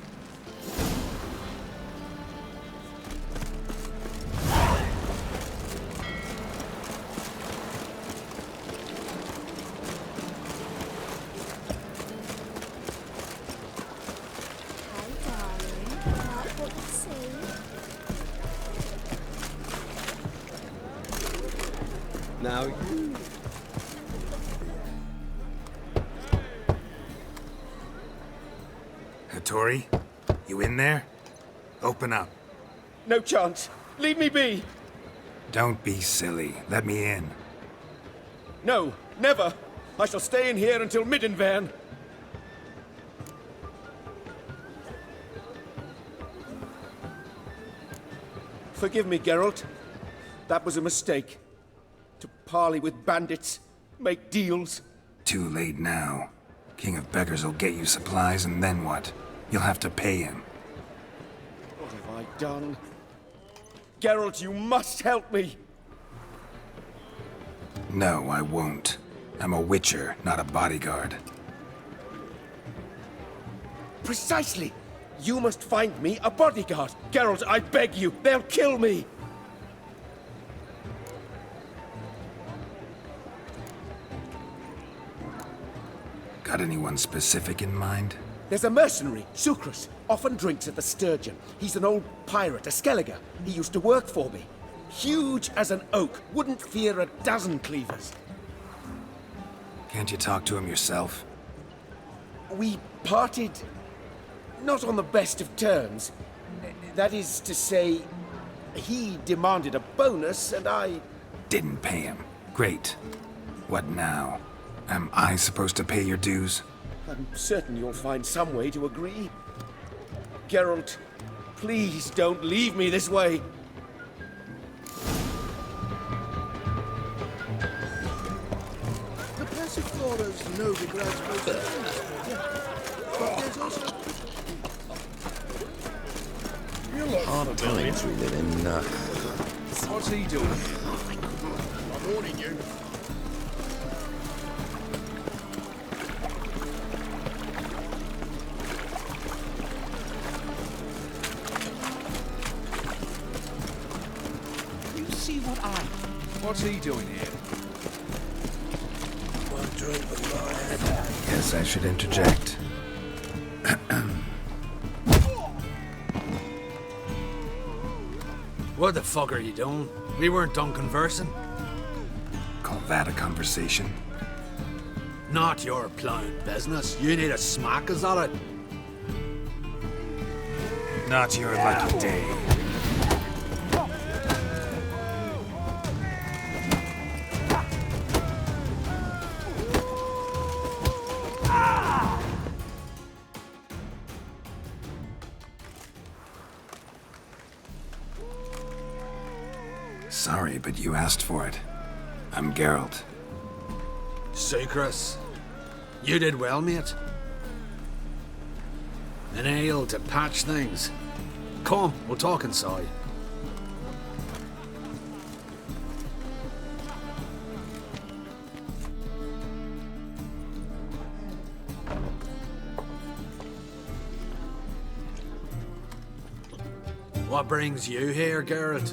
Now you... Hattori, you in there? Open up. No chance. Leave me be. Don't be silly. Let me in. No, never. I shall stay in here until Middenvern. Forgive me, Geralt. That was a mistake. To parley with bandits, make deals. Too late now. King of Beggars will get you supplies, and then what? You'll have to pay him. What have I done? Geralt, you must help me! No, I won't. I'm a witcher, not a bodyguard. Precisely! You must find me a bodyguard! Geralt, I beg you, they'll kill me! Got anyone specific in mind? There's a mercenary, Sucrus, often drinks at the Sturgeon. He's an old pirate, a Skelliger. He used to work for me. Huge as an oak, wouldn't fear a dozen cleavers. Can't you talk to him yourself? We parted... not on the best of terms. That is to say, he demanded a bonus and I... Didn't pay him. Great. What now? Am I supposed to pay your dues? I'm certain you'll find some way to agree. Geralt, please don't leave me this way. The Passiflora's no begrudge most but there's also... Hard times we live in. What's he doing? I'm warning you. What's he doing here? One drink with my head. Guess I should interject. What the fuck are you doing? We weren't done conversing. Call that a conversation? Not your plain business. You need a smack, is that it? Not your lucky day. Sorry, but you asked for it. I'm Geralt. Sucrus, you did well, mate. An ale to patch things. Come, we'll talk inside. What brings you here, Garrett?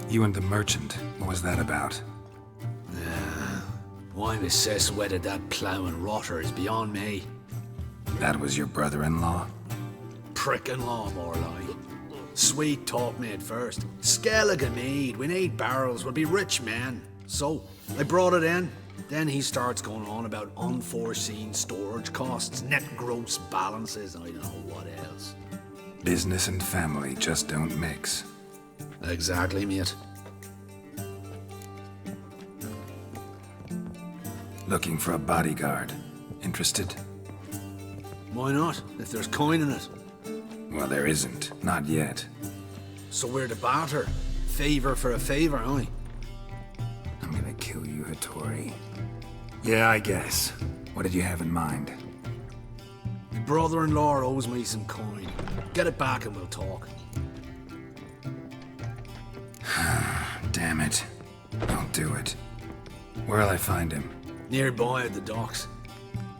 You and the merchant, what was that about? Why Miss Cess wedded that ploughing rotter is beyond me. That was your brother-in-law? Prick-in-law, more like. Sweet talk me at first. Skellige mead, we need barrels, we'll be rich men. So, I brought it in. Then he starts going on about unforeseen storage costs, net gross balances, and I don't know what else. Business and family just don't mix. Exactly, mate. Looking for a bodyguard. Interested? Why not, if there's coin in it? Well, there isn't. Not yet. So we're the barter. Favor for a favor, aye? I'm gonna kill you, Hattori. Yeah, I guess. What did you have in mind? My brother-in-law owes me some coin. Get it back and we'll talk. Damn it. I'll do it. Where'll I find him? Nearby at the docks.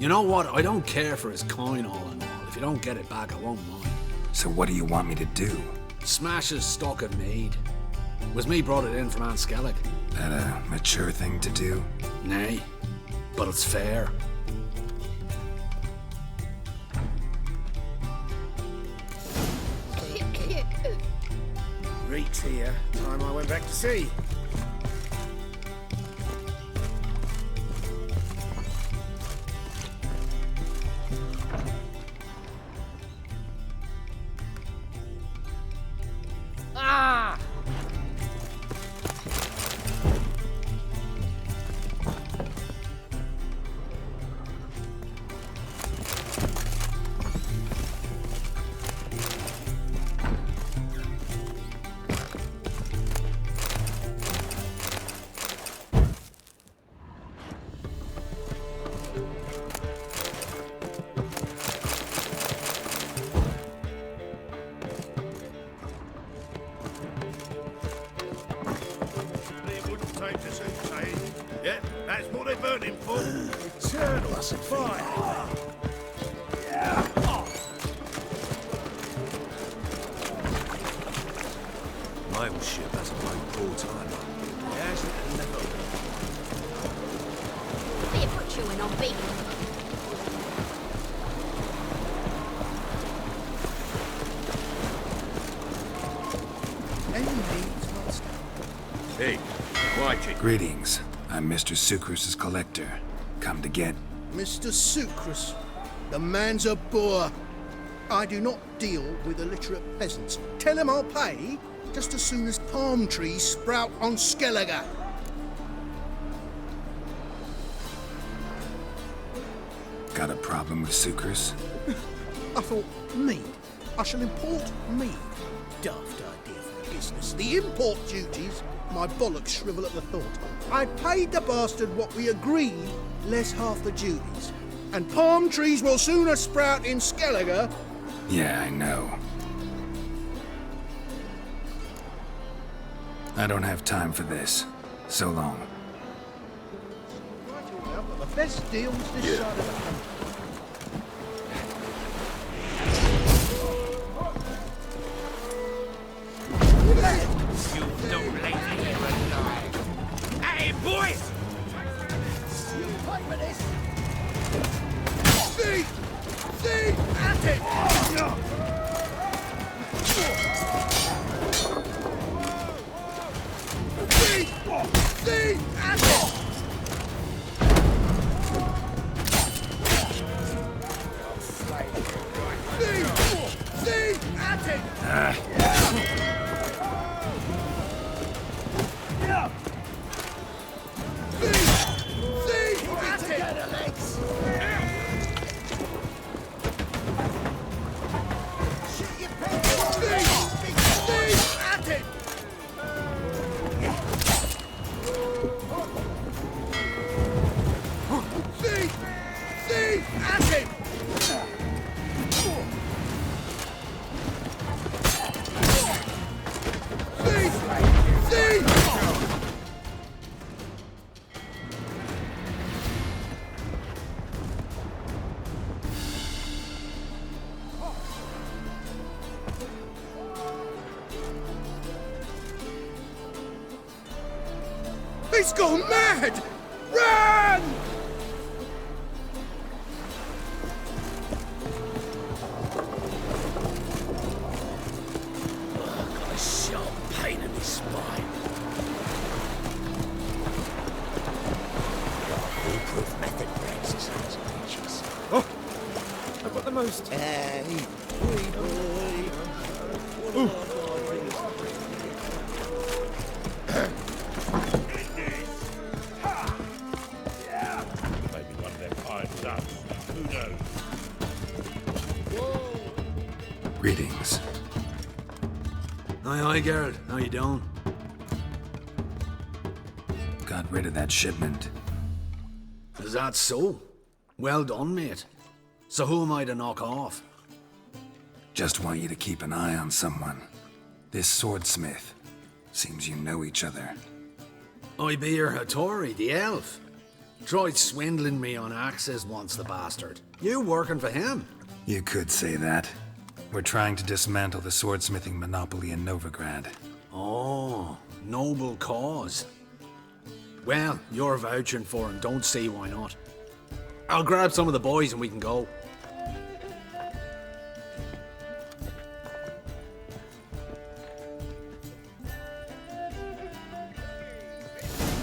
You know what? I don't care for his coin all in all. If you don't get it back, I won't mind. So what do you want me to do? Smash his stock of mead. It was me brought it in from Aunt Skellig. That a mature thing to do? Nay, but it's fair. Reek's here. Time I went back to sea. Ah! Yeah, that's what they burn him for. Eternal fire. Yeah. My old ship hasn't blown full time. It hasn't never. Better put you in on beat. Hey, watch it. Greetings. I'm Mr. Sucrus's collector. Come to get... Mr. Sucrus, the man's a boor. I do not deal with illiterate peasants. Tell him I'll pay just as soon as palm trees sprout on Skellige. Got a problem with Sucrus? I thought, mead. I shall import mead. Daft idea for a business. The import duties, my bollocks shrivel at the thought. I paid the bastard what we agreed, less half the duties. And palm trees will sooner sprout in Skellige. Yeah, I know. I don't have time for this. So long. I've got the best deals this side of the country. You don't like me, alive. Hey, boys! You fight for this? See! See! At it! See! See! At it! See! See! At it! See! At it! He's gone mad! Run! I've got a sharp pain in my spine. Foolproof method for exercise, bitches. Oh! I've got the most... Hey, Maybe one of them iron ducks. Who knows? Greetings. Aye, Geralt. How you doing? Got rid of that shipment. Is that so? Well done, mate. So who am I to knock off? Just want you to keep an eye on someone. This swordsmith. Seems you know each other. I be your Hattori, the elf. Tried swindling me on axes once, the bastard. You working for him? You could say that. We're trying to dismantle the swordsmithing monopoly in Novigrad. Oh, noble cause. Well, you're vouching for him, don't see why not. I'll grab some of the boys and we can go.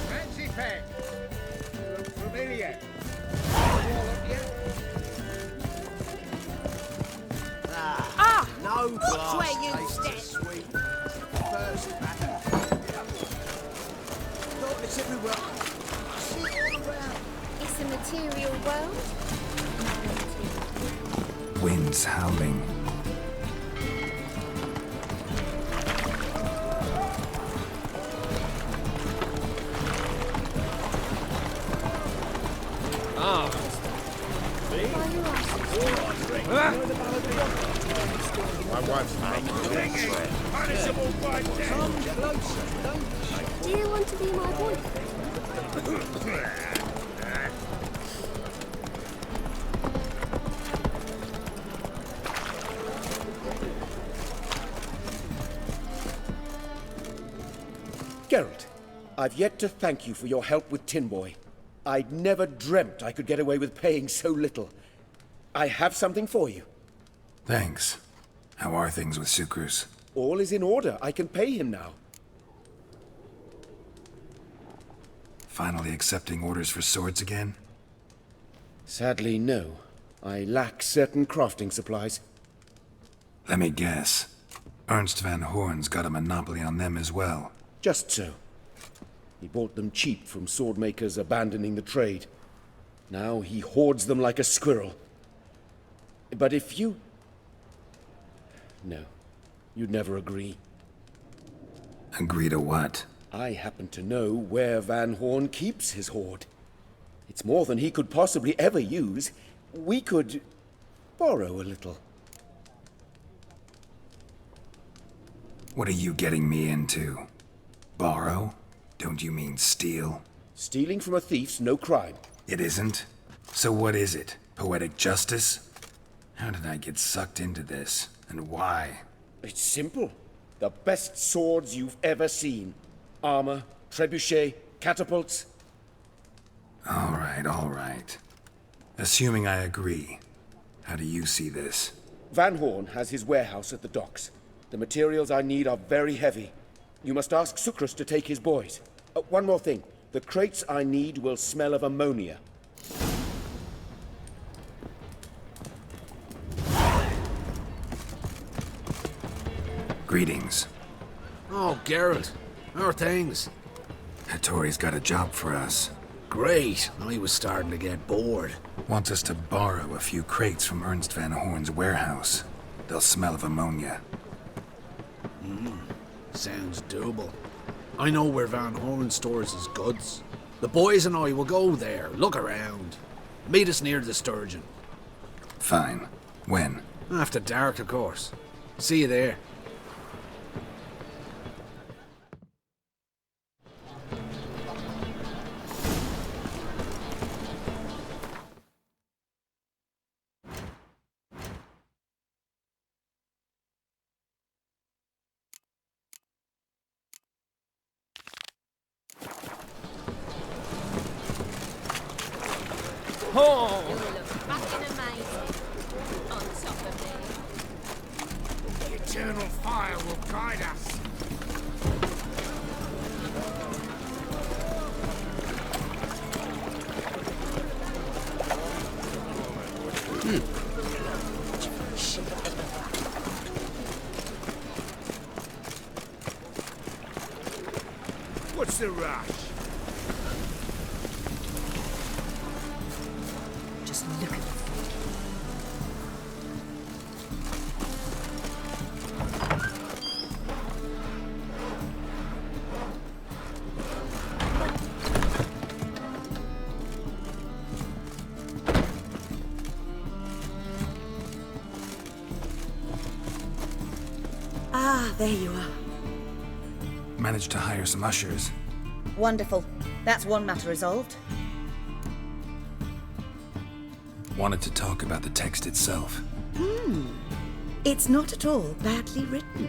Fancy pants. You look familiar. No glass where you tastes step. as sweet as the first batter. Darkness everywhere. I see it all around. It's a material world. Winds howling. Ah. See? My wife's Punishable by death. Come closer, don't Do you want to be my boyfriend? Geralt, I've yet to thank you for your help with Tin Boy. I'd never dreamt I could get away with paying so little. I have something for you. Thanks. How are things with Sucrus? All is in order. I can pay him now. Finally accepting orders for swords again? Sadly, no. I lack certain crafting supplies. Let me guess. Ernst van Horn's got a monopoly on them as well. Just so. He bought them cheap from sword makers abandoning the trade. Now he hoards them like a squirrel. But if you... No, you'd never agree. Agree to what? I happen to know where Van Horn keeps his hoard. It's more than he could possibly ever use. We could borrow a little. What are you getting me into? Borrow? Don't you mean steal? Stealing from a thief's no crime. It isn't? So what is it? Poetic justice? How did I get sucked into this? And why? It's simple. The best swords you've ever seen. Armor, trebuchet, catapults. All right. Assuming I agree, how do you see this? Van Horn has his warehouse at the docks. The materials I need are very heavy. You must ask Sucrus to take his boys. One more thing. The crates I need will smell of ammonia. Greetings. Oh, Geralt. How are things? Hattori's got a job for us. Great. I was starting to get bored. Wants us to borrow a few crates from Ernst van Horn's warehouse. They'll smell of ammonia. Sounds doable. I know where Van Horn stores his goods. The boys and I will go there, look around. Meet us near the Sturgeon. Fine. When? After dark, of course. See you there. Oh! You'll look fucking amazing on top of me. The eternal fire will guide us. What's the rush? Just look at the Ah, there you are. Managed to hire some ushers. Wonderful. That's one matter resolved. Wanted to talk about the text itself. It's not at all badly written.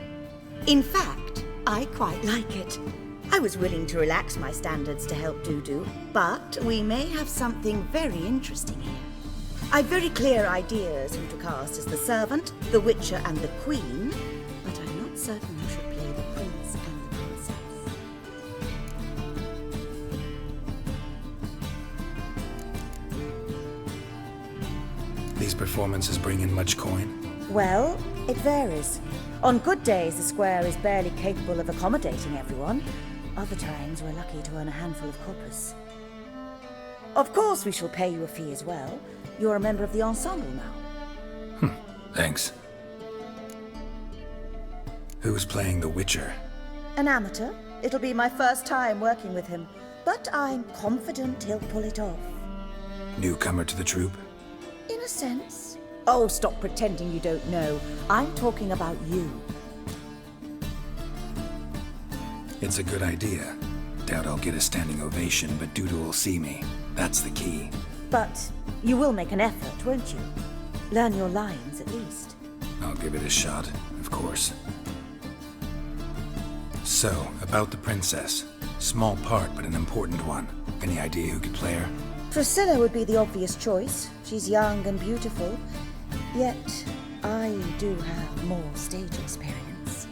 In fact, I quite like it. I was willing to relax my standards to help Dudu, but we may have something very interesting here. I've very clear ideas who to cast as the servant, the witcher, and the queen, but I'm not certain who should play the prince and the princess. These performances bring in much coin? Well, it varies. On good days, the square is barely capable of accommodating everyone. Other times, we're lucky to earn a handful of coppers. Of course, we shall pay you a fee as well. You're a member of the ensemble now. Thanks. Who's playing the Witcher? An amateur. It'll be my first time working with him, but I'm confident he'll pull it off. Newcomer to the troupe? In a sense. Oh, stop pretending you don't know. I'm talking about you. It's a good idea. Doubt I'll get a standing ovation, but Dudu will see me. That's the key. But you will make an effort, won't you? Learn your lines, at least. I'll give it a shot, of course. So, about the princess. Small part, but an important one. Any idea who could play her? Priscilla would be the obvious choice. She's young and beautiful. Yet, I do have more stage experience.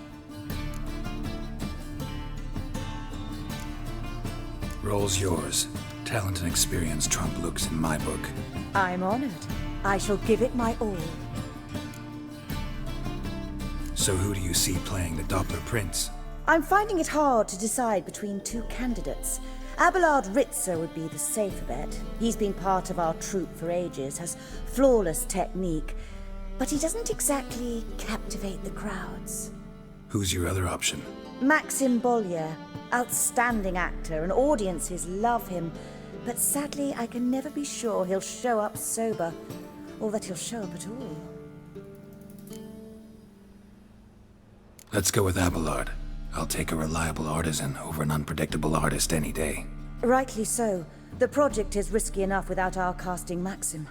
Role's yours. Talent and experience trump looks in my book. I'm honored. I shall give it my all. So who do you see playing the Doppler Prince? I'm finding it hard to decide between two candidates. Abelard Ritzer would be the safer bet. He's been part of our troupe for ages, has flawless technique, but he doesn't exactly captivate the crowds. Who's your other option? Maxim Bollier, outstanding actor, and audiences love him, but sadly I can never be sure he'll show up sober, or that he'll show up at all. Let's go with Abelard. I'll take a reliable artisan over an unpredictable artist any day. Rightly so. The project is risky enough without our casting Maxim.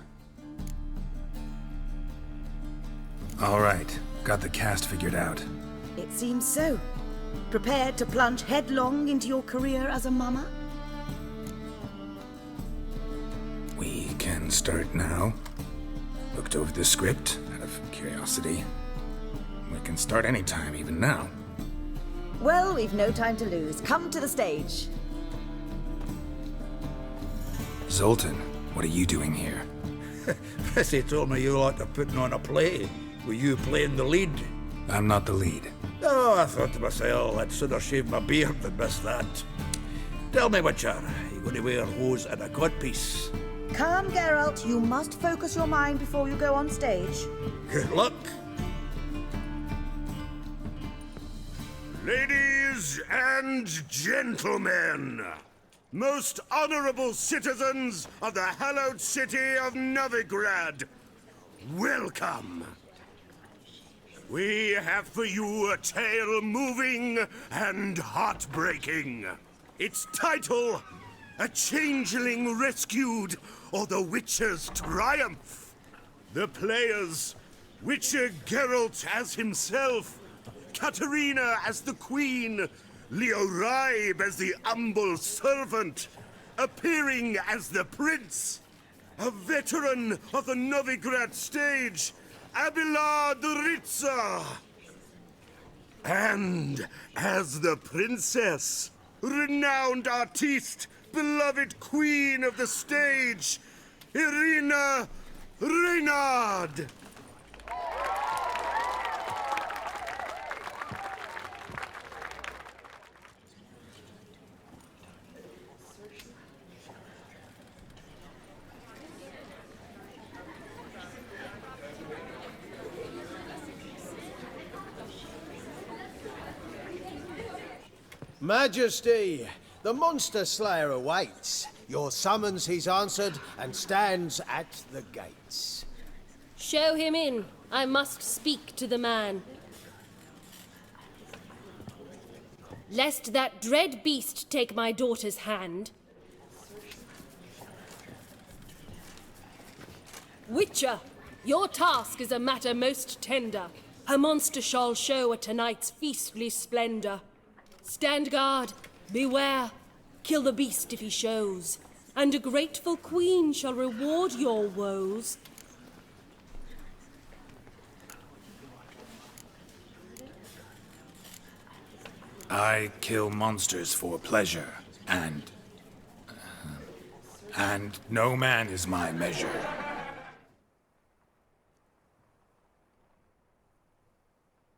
All right, got the cast figured out. It seems so. Prepared to plunge headlong into your career as a mama? We can start now. Looked over the script out of curiosity. We can start anytime, even now. Well, we've no time to lose. Come to the stage. Zoltan, what are you doing here? Prissy told me you liked to putting on a play. Were you playing the lead? I'm not the lead. Oh, I thought to myself, I'd sooner shave my beard than miss that. Tell me, Witcher, you going to wear hose and a codpiece? Come, Geralt. You must focus your mind before you go on stage. Good luck. Ladies and gentlemen, most honorable citizens of the hallowed city of Novigrad, welcome. We have for you a tale moving and heartbreaking. Its title, A Changeling Rescued, or The Witcher's Triumph. The players, Witcher Geralt as himself, Katerina as the queen, Leo Raib as the humble servant, appearing as the prince. a veteran of the Novigrad stage, Abelard Ritza. And as the princess, renowned artiste, beloved queen of the stage, Irina Reynard. Majesty, the monster slayer awaits. Your summons he's answered and stands at the gates. Show him in. I must speak to the man. Lest that dread beast take my daughter's hand. Witcher, your task is a matter most tender. Her monster shall show at tonight's feastly splendor. Stand guard, beware, kill the beast if he shows, and a grateful queen shall reward your woes. I kill monsters for pleasure, and no man is my measure.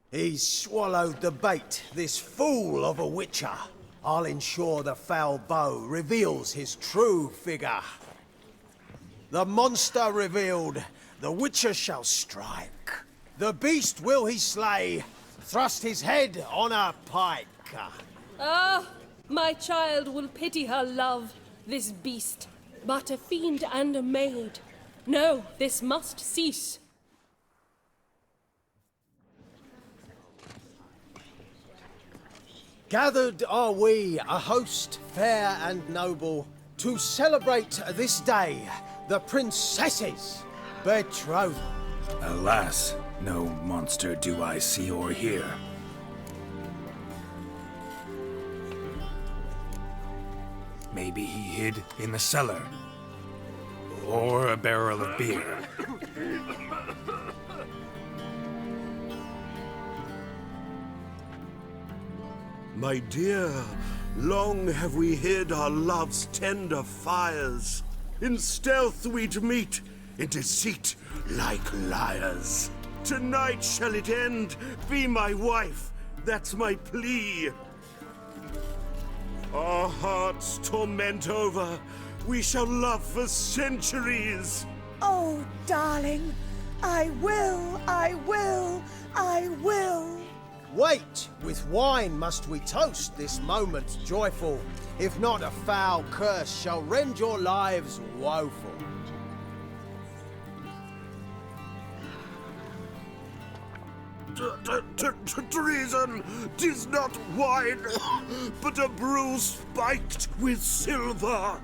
He's swallowed the bait, this fool of a witcher. I'll ensure the foul bow reveals his true figure. The monster revealed, the witcher shall strike. The beast will he slay, thrust his head on a pike. Ah, my child will pity her love, this beast, but a fiend and a maid. No, this must cease. Gathered are we, a host fair and noble, to celebrate this day, the princess's betrothal. Alas, no monster do I see or hear. Maybe he hid in the cellar, or a barrel of beer. My dear, long have we hid our love's tender fires. In stealth we'd meet, in deceit like liars. Tonight shall it end, be my wife, that's my plea. Our hearts torment over, we shall love for centuries. Oh, darling, I will, I will, I will. Wait, with wine must we toast this moment joyful. If not, a foul curse shall rend your lives woeful. Treason! 'Tis not wine, but a brew spiked with silver.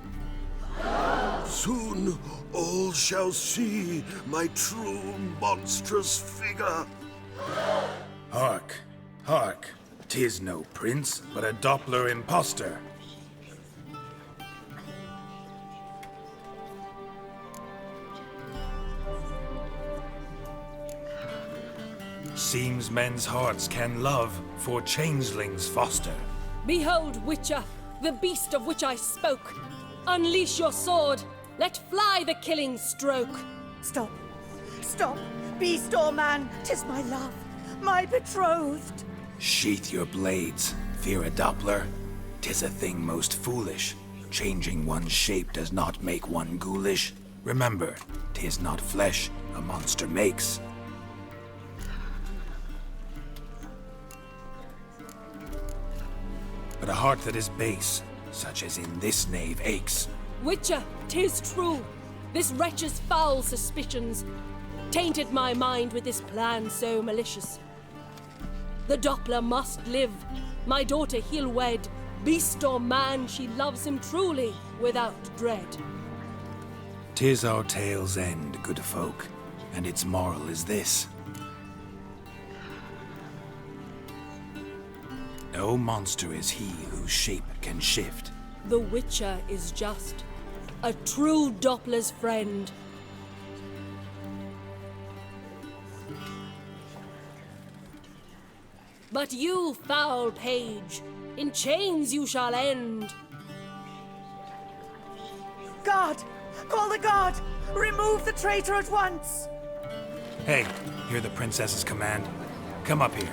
Soon all shall see my true monstrous figure. Hark, hark, 'tis no prince, but a Doppler impostor. Seems men's hearts can love, for changelings foster. Behold, Witcher, the beast of which I spoke. Unleash your sword. Let fly the killing stroke. Stop. Stop. Beast or man, 'tis my love, my betrothed. Sheath your blades, fear a Doppler. 'Tis a thing most foolish. Changing one's shape does not make one ghoulish. Remember, 'tis not flesh a monster makes. But a heart that is base, such as in this knave aches. Witcher, 'tis true. This wretch's foul suspicions tainted my mind with this plan so malicious. The Doppler must live. My daughter he'll wed. Beast or man, she loves him truly, without dread. 'Tis our tale's end, good folk, and its moral is this. No monster is he whose shape can shift. The Witcher is just. A true Doppler's friend. But you, foul page, in chains you shall end. Guard! Call the guard! Remove the traitor at once! Hey, hear the princess's command? Come up here.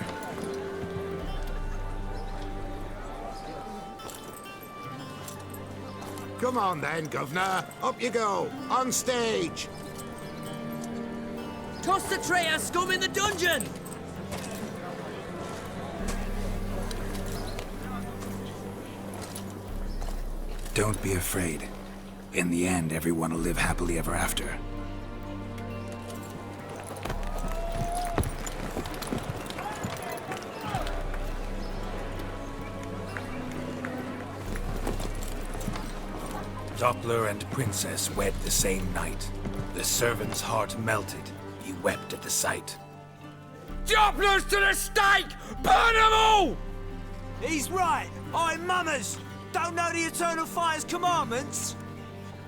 Come on then, Governor. Up you go. On stage. Toss the traitor scum in the dungeon! Don't be afraid. In the end, everyone will live happily ever after. Doppler and Princess wed the same night. The servant's heart melted. He wept at the sight. Dopplers to the stake! Burn them all! He's right. I'm mummers. Don't know the Eternal Fire's commandments?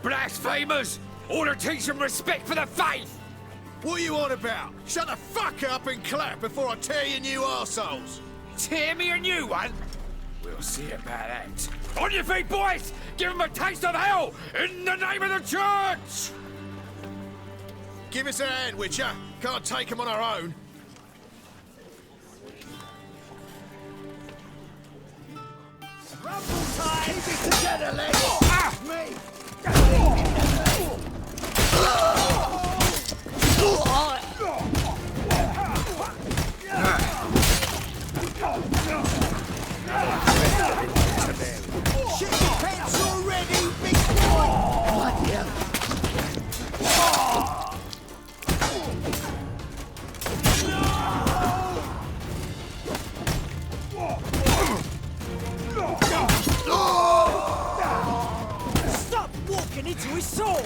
Blasphemers! Ought to teach them respect for the faith! What are you on about? Shut the fuck up and clap before I tear you new arseholes. Tear me a new one? We'll see about that. On your feet, boys! Give them a taste of hell in the name of the church! Give us a hand, Witcher. Can't take them on our own. Rumble time! Keep it together, lads! Me! Shit your pants already, big boy! Bloody hell. Stop walking into his soul!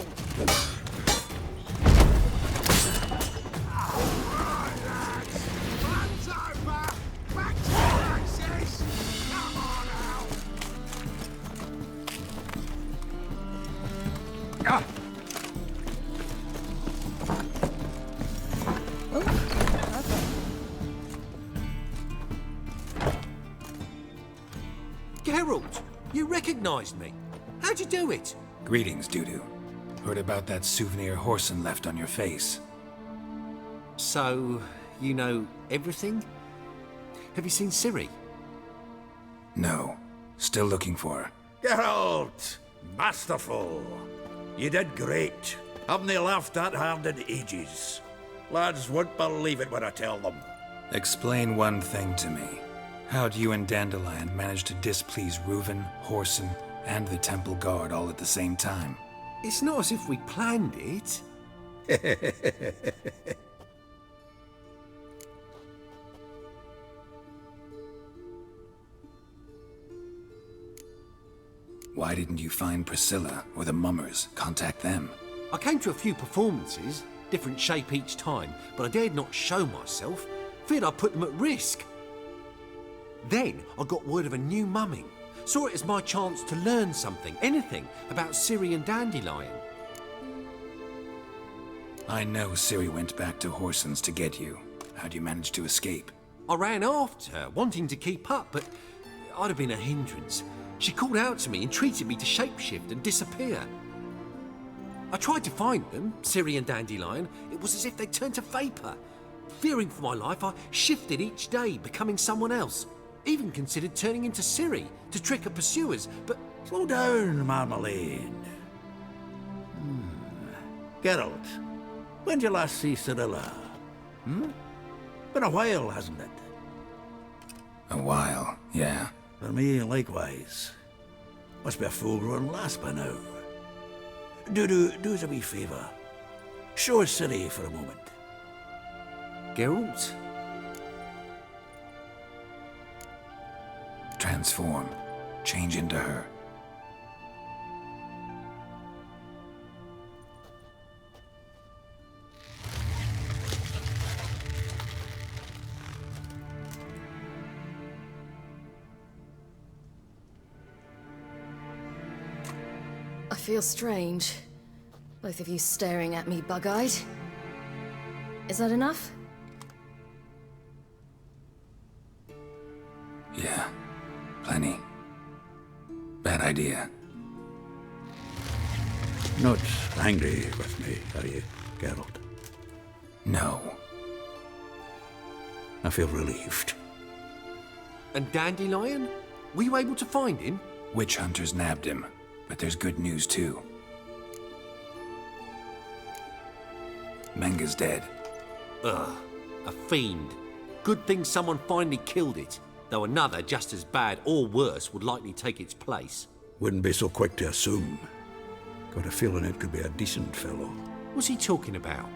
Geralt, you recognized me. How'd you do it? Greetings, Dudu. Heard about that souvenir Horson left on your face. So, you know everything? Have you seen Ciri? No. Still looking for her. Geralt! Masterful! You did great. Haven't they laughed that hard in ages? Lads won't believe it when I tell them. Explain one thing to me. How'd you and Dandelion manage to displease Reuven, Horson, and the Temple Guard all at the same time? It's not as if we planned it. Why didn't you find Priscilla or the Mummers? Contact them. I came to a few performances, different shape each time, but I dared not show myself. Feared I'd put them at risk. Then I got word of a new mumming. Saw it as my chance to learn something, anything, about Ciri and Dandelion. I know Ciri went back to Horson's to get you. How'd you manage to escape? I ran after her, wanting to keep up, but I'd have been a hindrance. She called out to me, entreated me to shapeshift and disappear. I tried to find them, Ciri and Dandelion. It was as if they turned to vapour. Fearing for my life, I shifted each day, becoming someone else. Even considered turning into Ciri to trick her pursuers, but... Slow down, Marmalade. Geralt, when did you last see Cyrilla? Been a while, hasn't it? A while, yeah. For me, likewise. Must be a full-grown lass by now. Do us a wee favour. Show us Ciri for a moment. Geralt? Transform. Change into her. feel strange. Both of you staring at me bug-eyed. Is that enough? Yeah, plenty. Bad idea. Not angry with me, are you, Geralt? No. I feel relieved. And Dandelion? Were you able to find him? Witch hunters nabbed him, but there's good news too. Menga's dead. Ugh, a fiend. Good thing someone finally killed it, though another just as bad or worse would likely take its place. Wouldn't be so quick to assume. Got a feeling it could be a decent fellow. What's he talking about?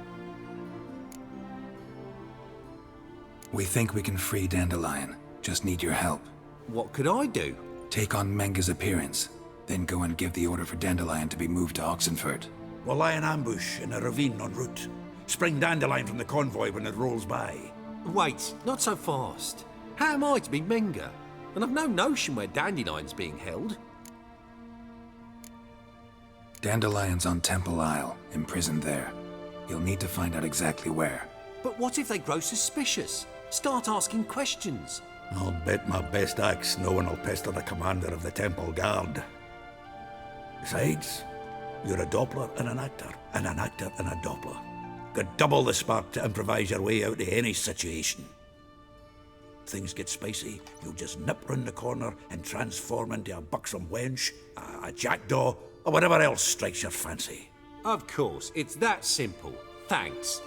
We think we can free Dandelion. Just need your help. What could I do? Take on Menga's appearance, then go and give the order for Dandelion to be moved to Oxenfurt. We'll lie in ambush in a ravine en route. Spring Dandelion from the convoy when it rolls by. Wait, not so fast. How am I to be Menga? And I've no notion where Dandelion's being held. Dandelion's on Temple Isle, imprisoned there. You'll need to find out exactly where. But what if they grow suspicious? Start asking questions. I'll bet my best axe no one will pester the commander of the Temple Guard. Besides, you're a Doppler and an actor and a Doppler. Got double the spark to improvise your way out of any situation. Things get spicy, you'll just nip round the corner and transform into a buxom wench, a jackdaw, or whatever else strikes your fancy. Of course, it's that simple. Thanks.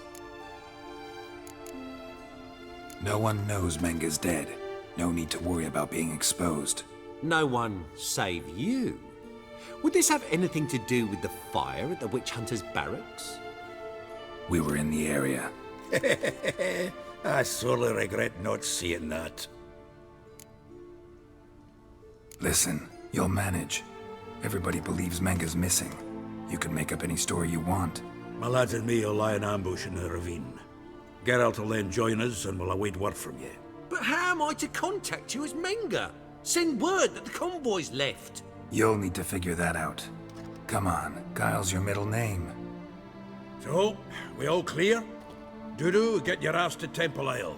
No one knows Menga's dead. No need to worry about being exposed. No one save you. Would this have anything to do with the fire at the witch hunter's barracks? We were in the area. I sorely regret not seeing that. Listen, you'll manage. Everybody believes Menga's missing. You can make up any story you want. My lads and me will lie in ambush in the ravine. Geralt will then join us and we'll await word from you. But how am I to contact you as Menga? Send word that the convoy's left. You'll need to figure that out. Come on, Guile's your middle name. So, we all clear? Dudu, get your ass to Temple Isle.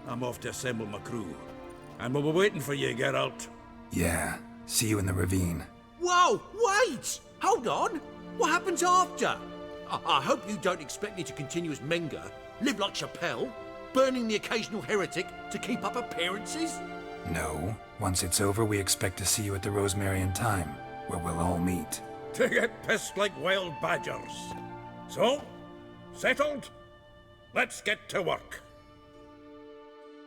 I'm off to assemble my crew. And we'll be waiting for you, Geralt. Yeah, see you in the ravine. Whoa, wait! Hold on! What happens after? I hope you don't expect me to continue as Menga, live like Chappelle, burning the occasional heretic to keep up appearances? No. Once it's over, we expect to see you at the Rosemary in Time, where we'll all meet. To get pissed like wild badgers. So, settled? Let's get to work.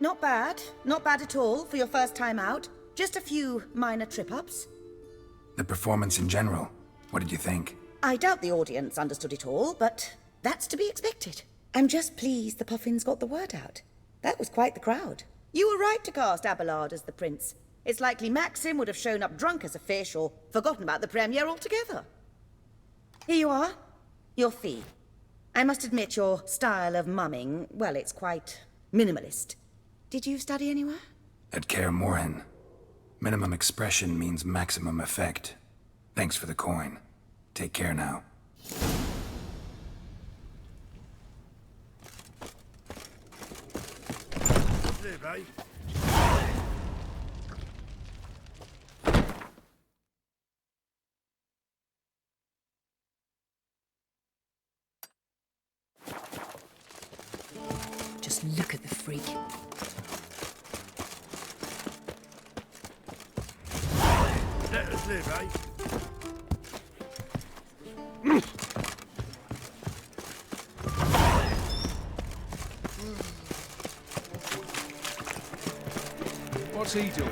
Not bad. Not bad at all for your first time out. Just a few minor trip-ups. The performance in general, what did you think? I doubt the audience understood it all, but that's to be expected. I'm just pleased the Puffins got the word out. That was quite the crowd. You were right to cast Abelard as the prince. It's likely Maxim would have shown up drunk as a fish or forgotten about the premiere altogether. Here you are. Your fee. I must admit your style of mumming, well, it's quite minimalist. Did you study anywhere? At Kaer Morhen. Minimum expression means maximum effect. Thanks for the coin. Take care now. Just look at the freak. Let us live, eh? What's he doing?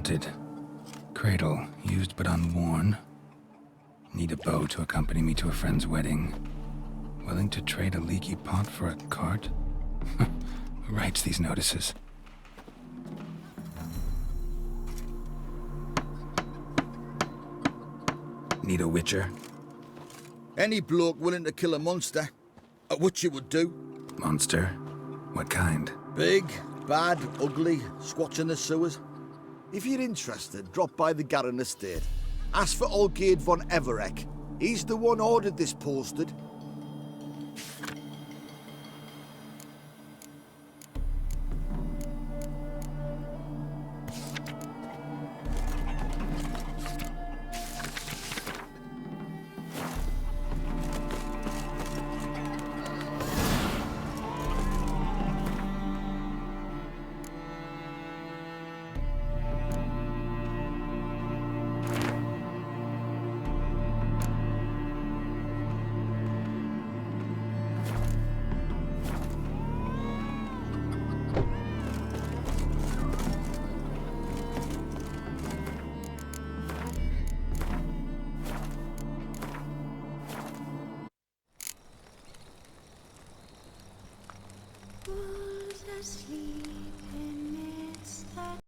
wanted. Cradle, used but unworn. Need a bow to accompany me to a friend's wedding. Willing to trade a leaky pot for a cart? Who writes these notices? Need a witcher? Any bloke willing to kill a monster. A witcher would do. Monster? What kind? Big, bad, ugly, squats in the sewers. If you're interested, drop by the Garren estate. Ask for Olgierd von Everek. He's the one ordered this posted. Asleep.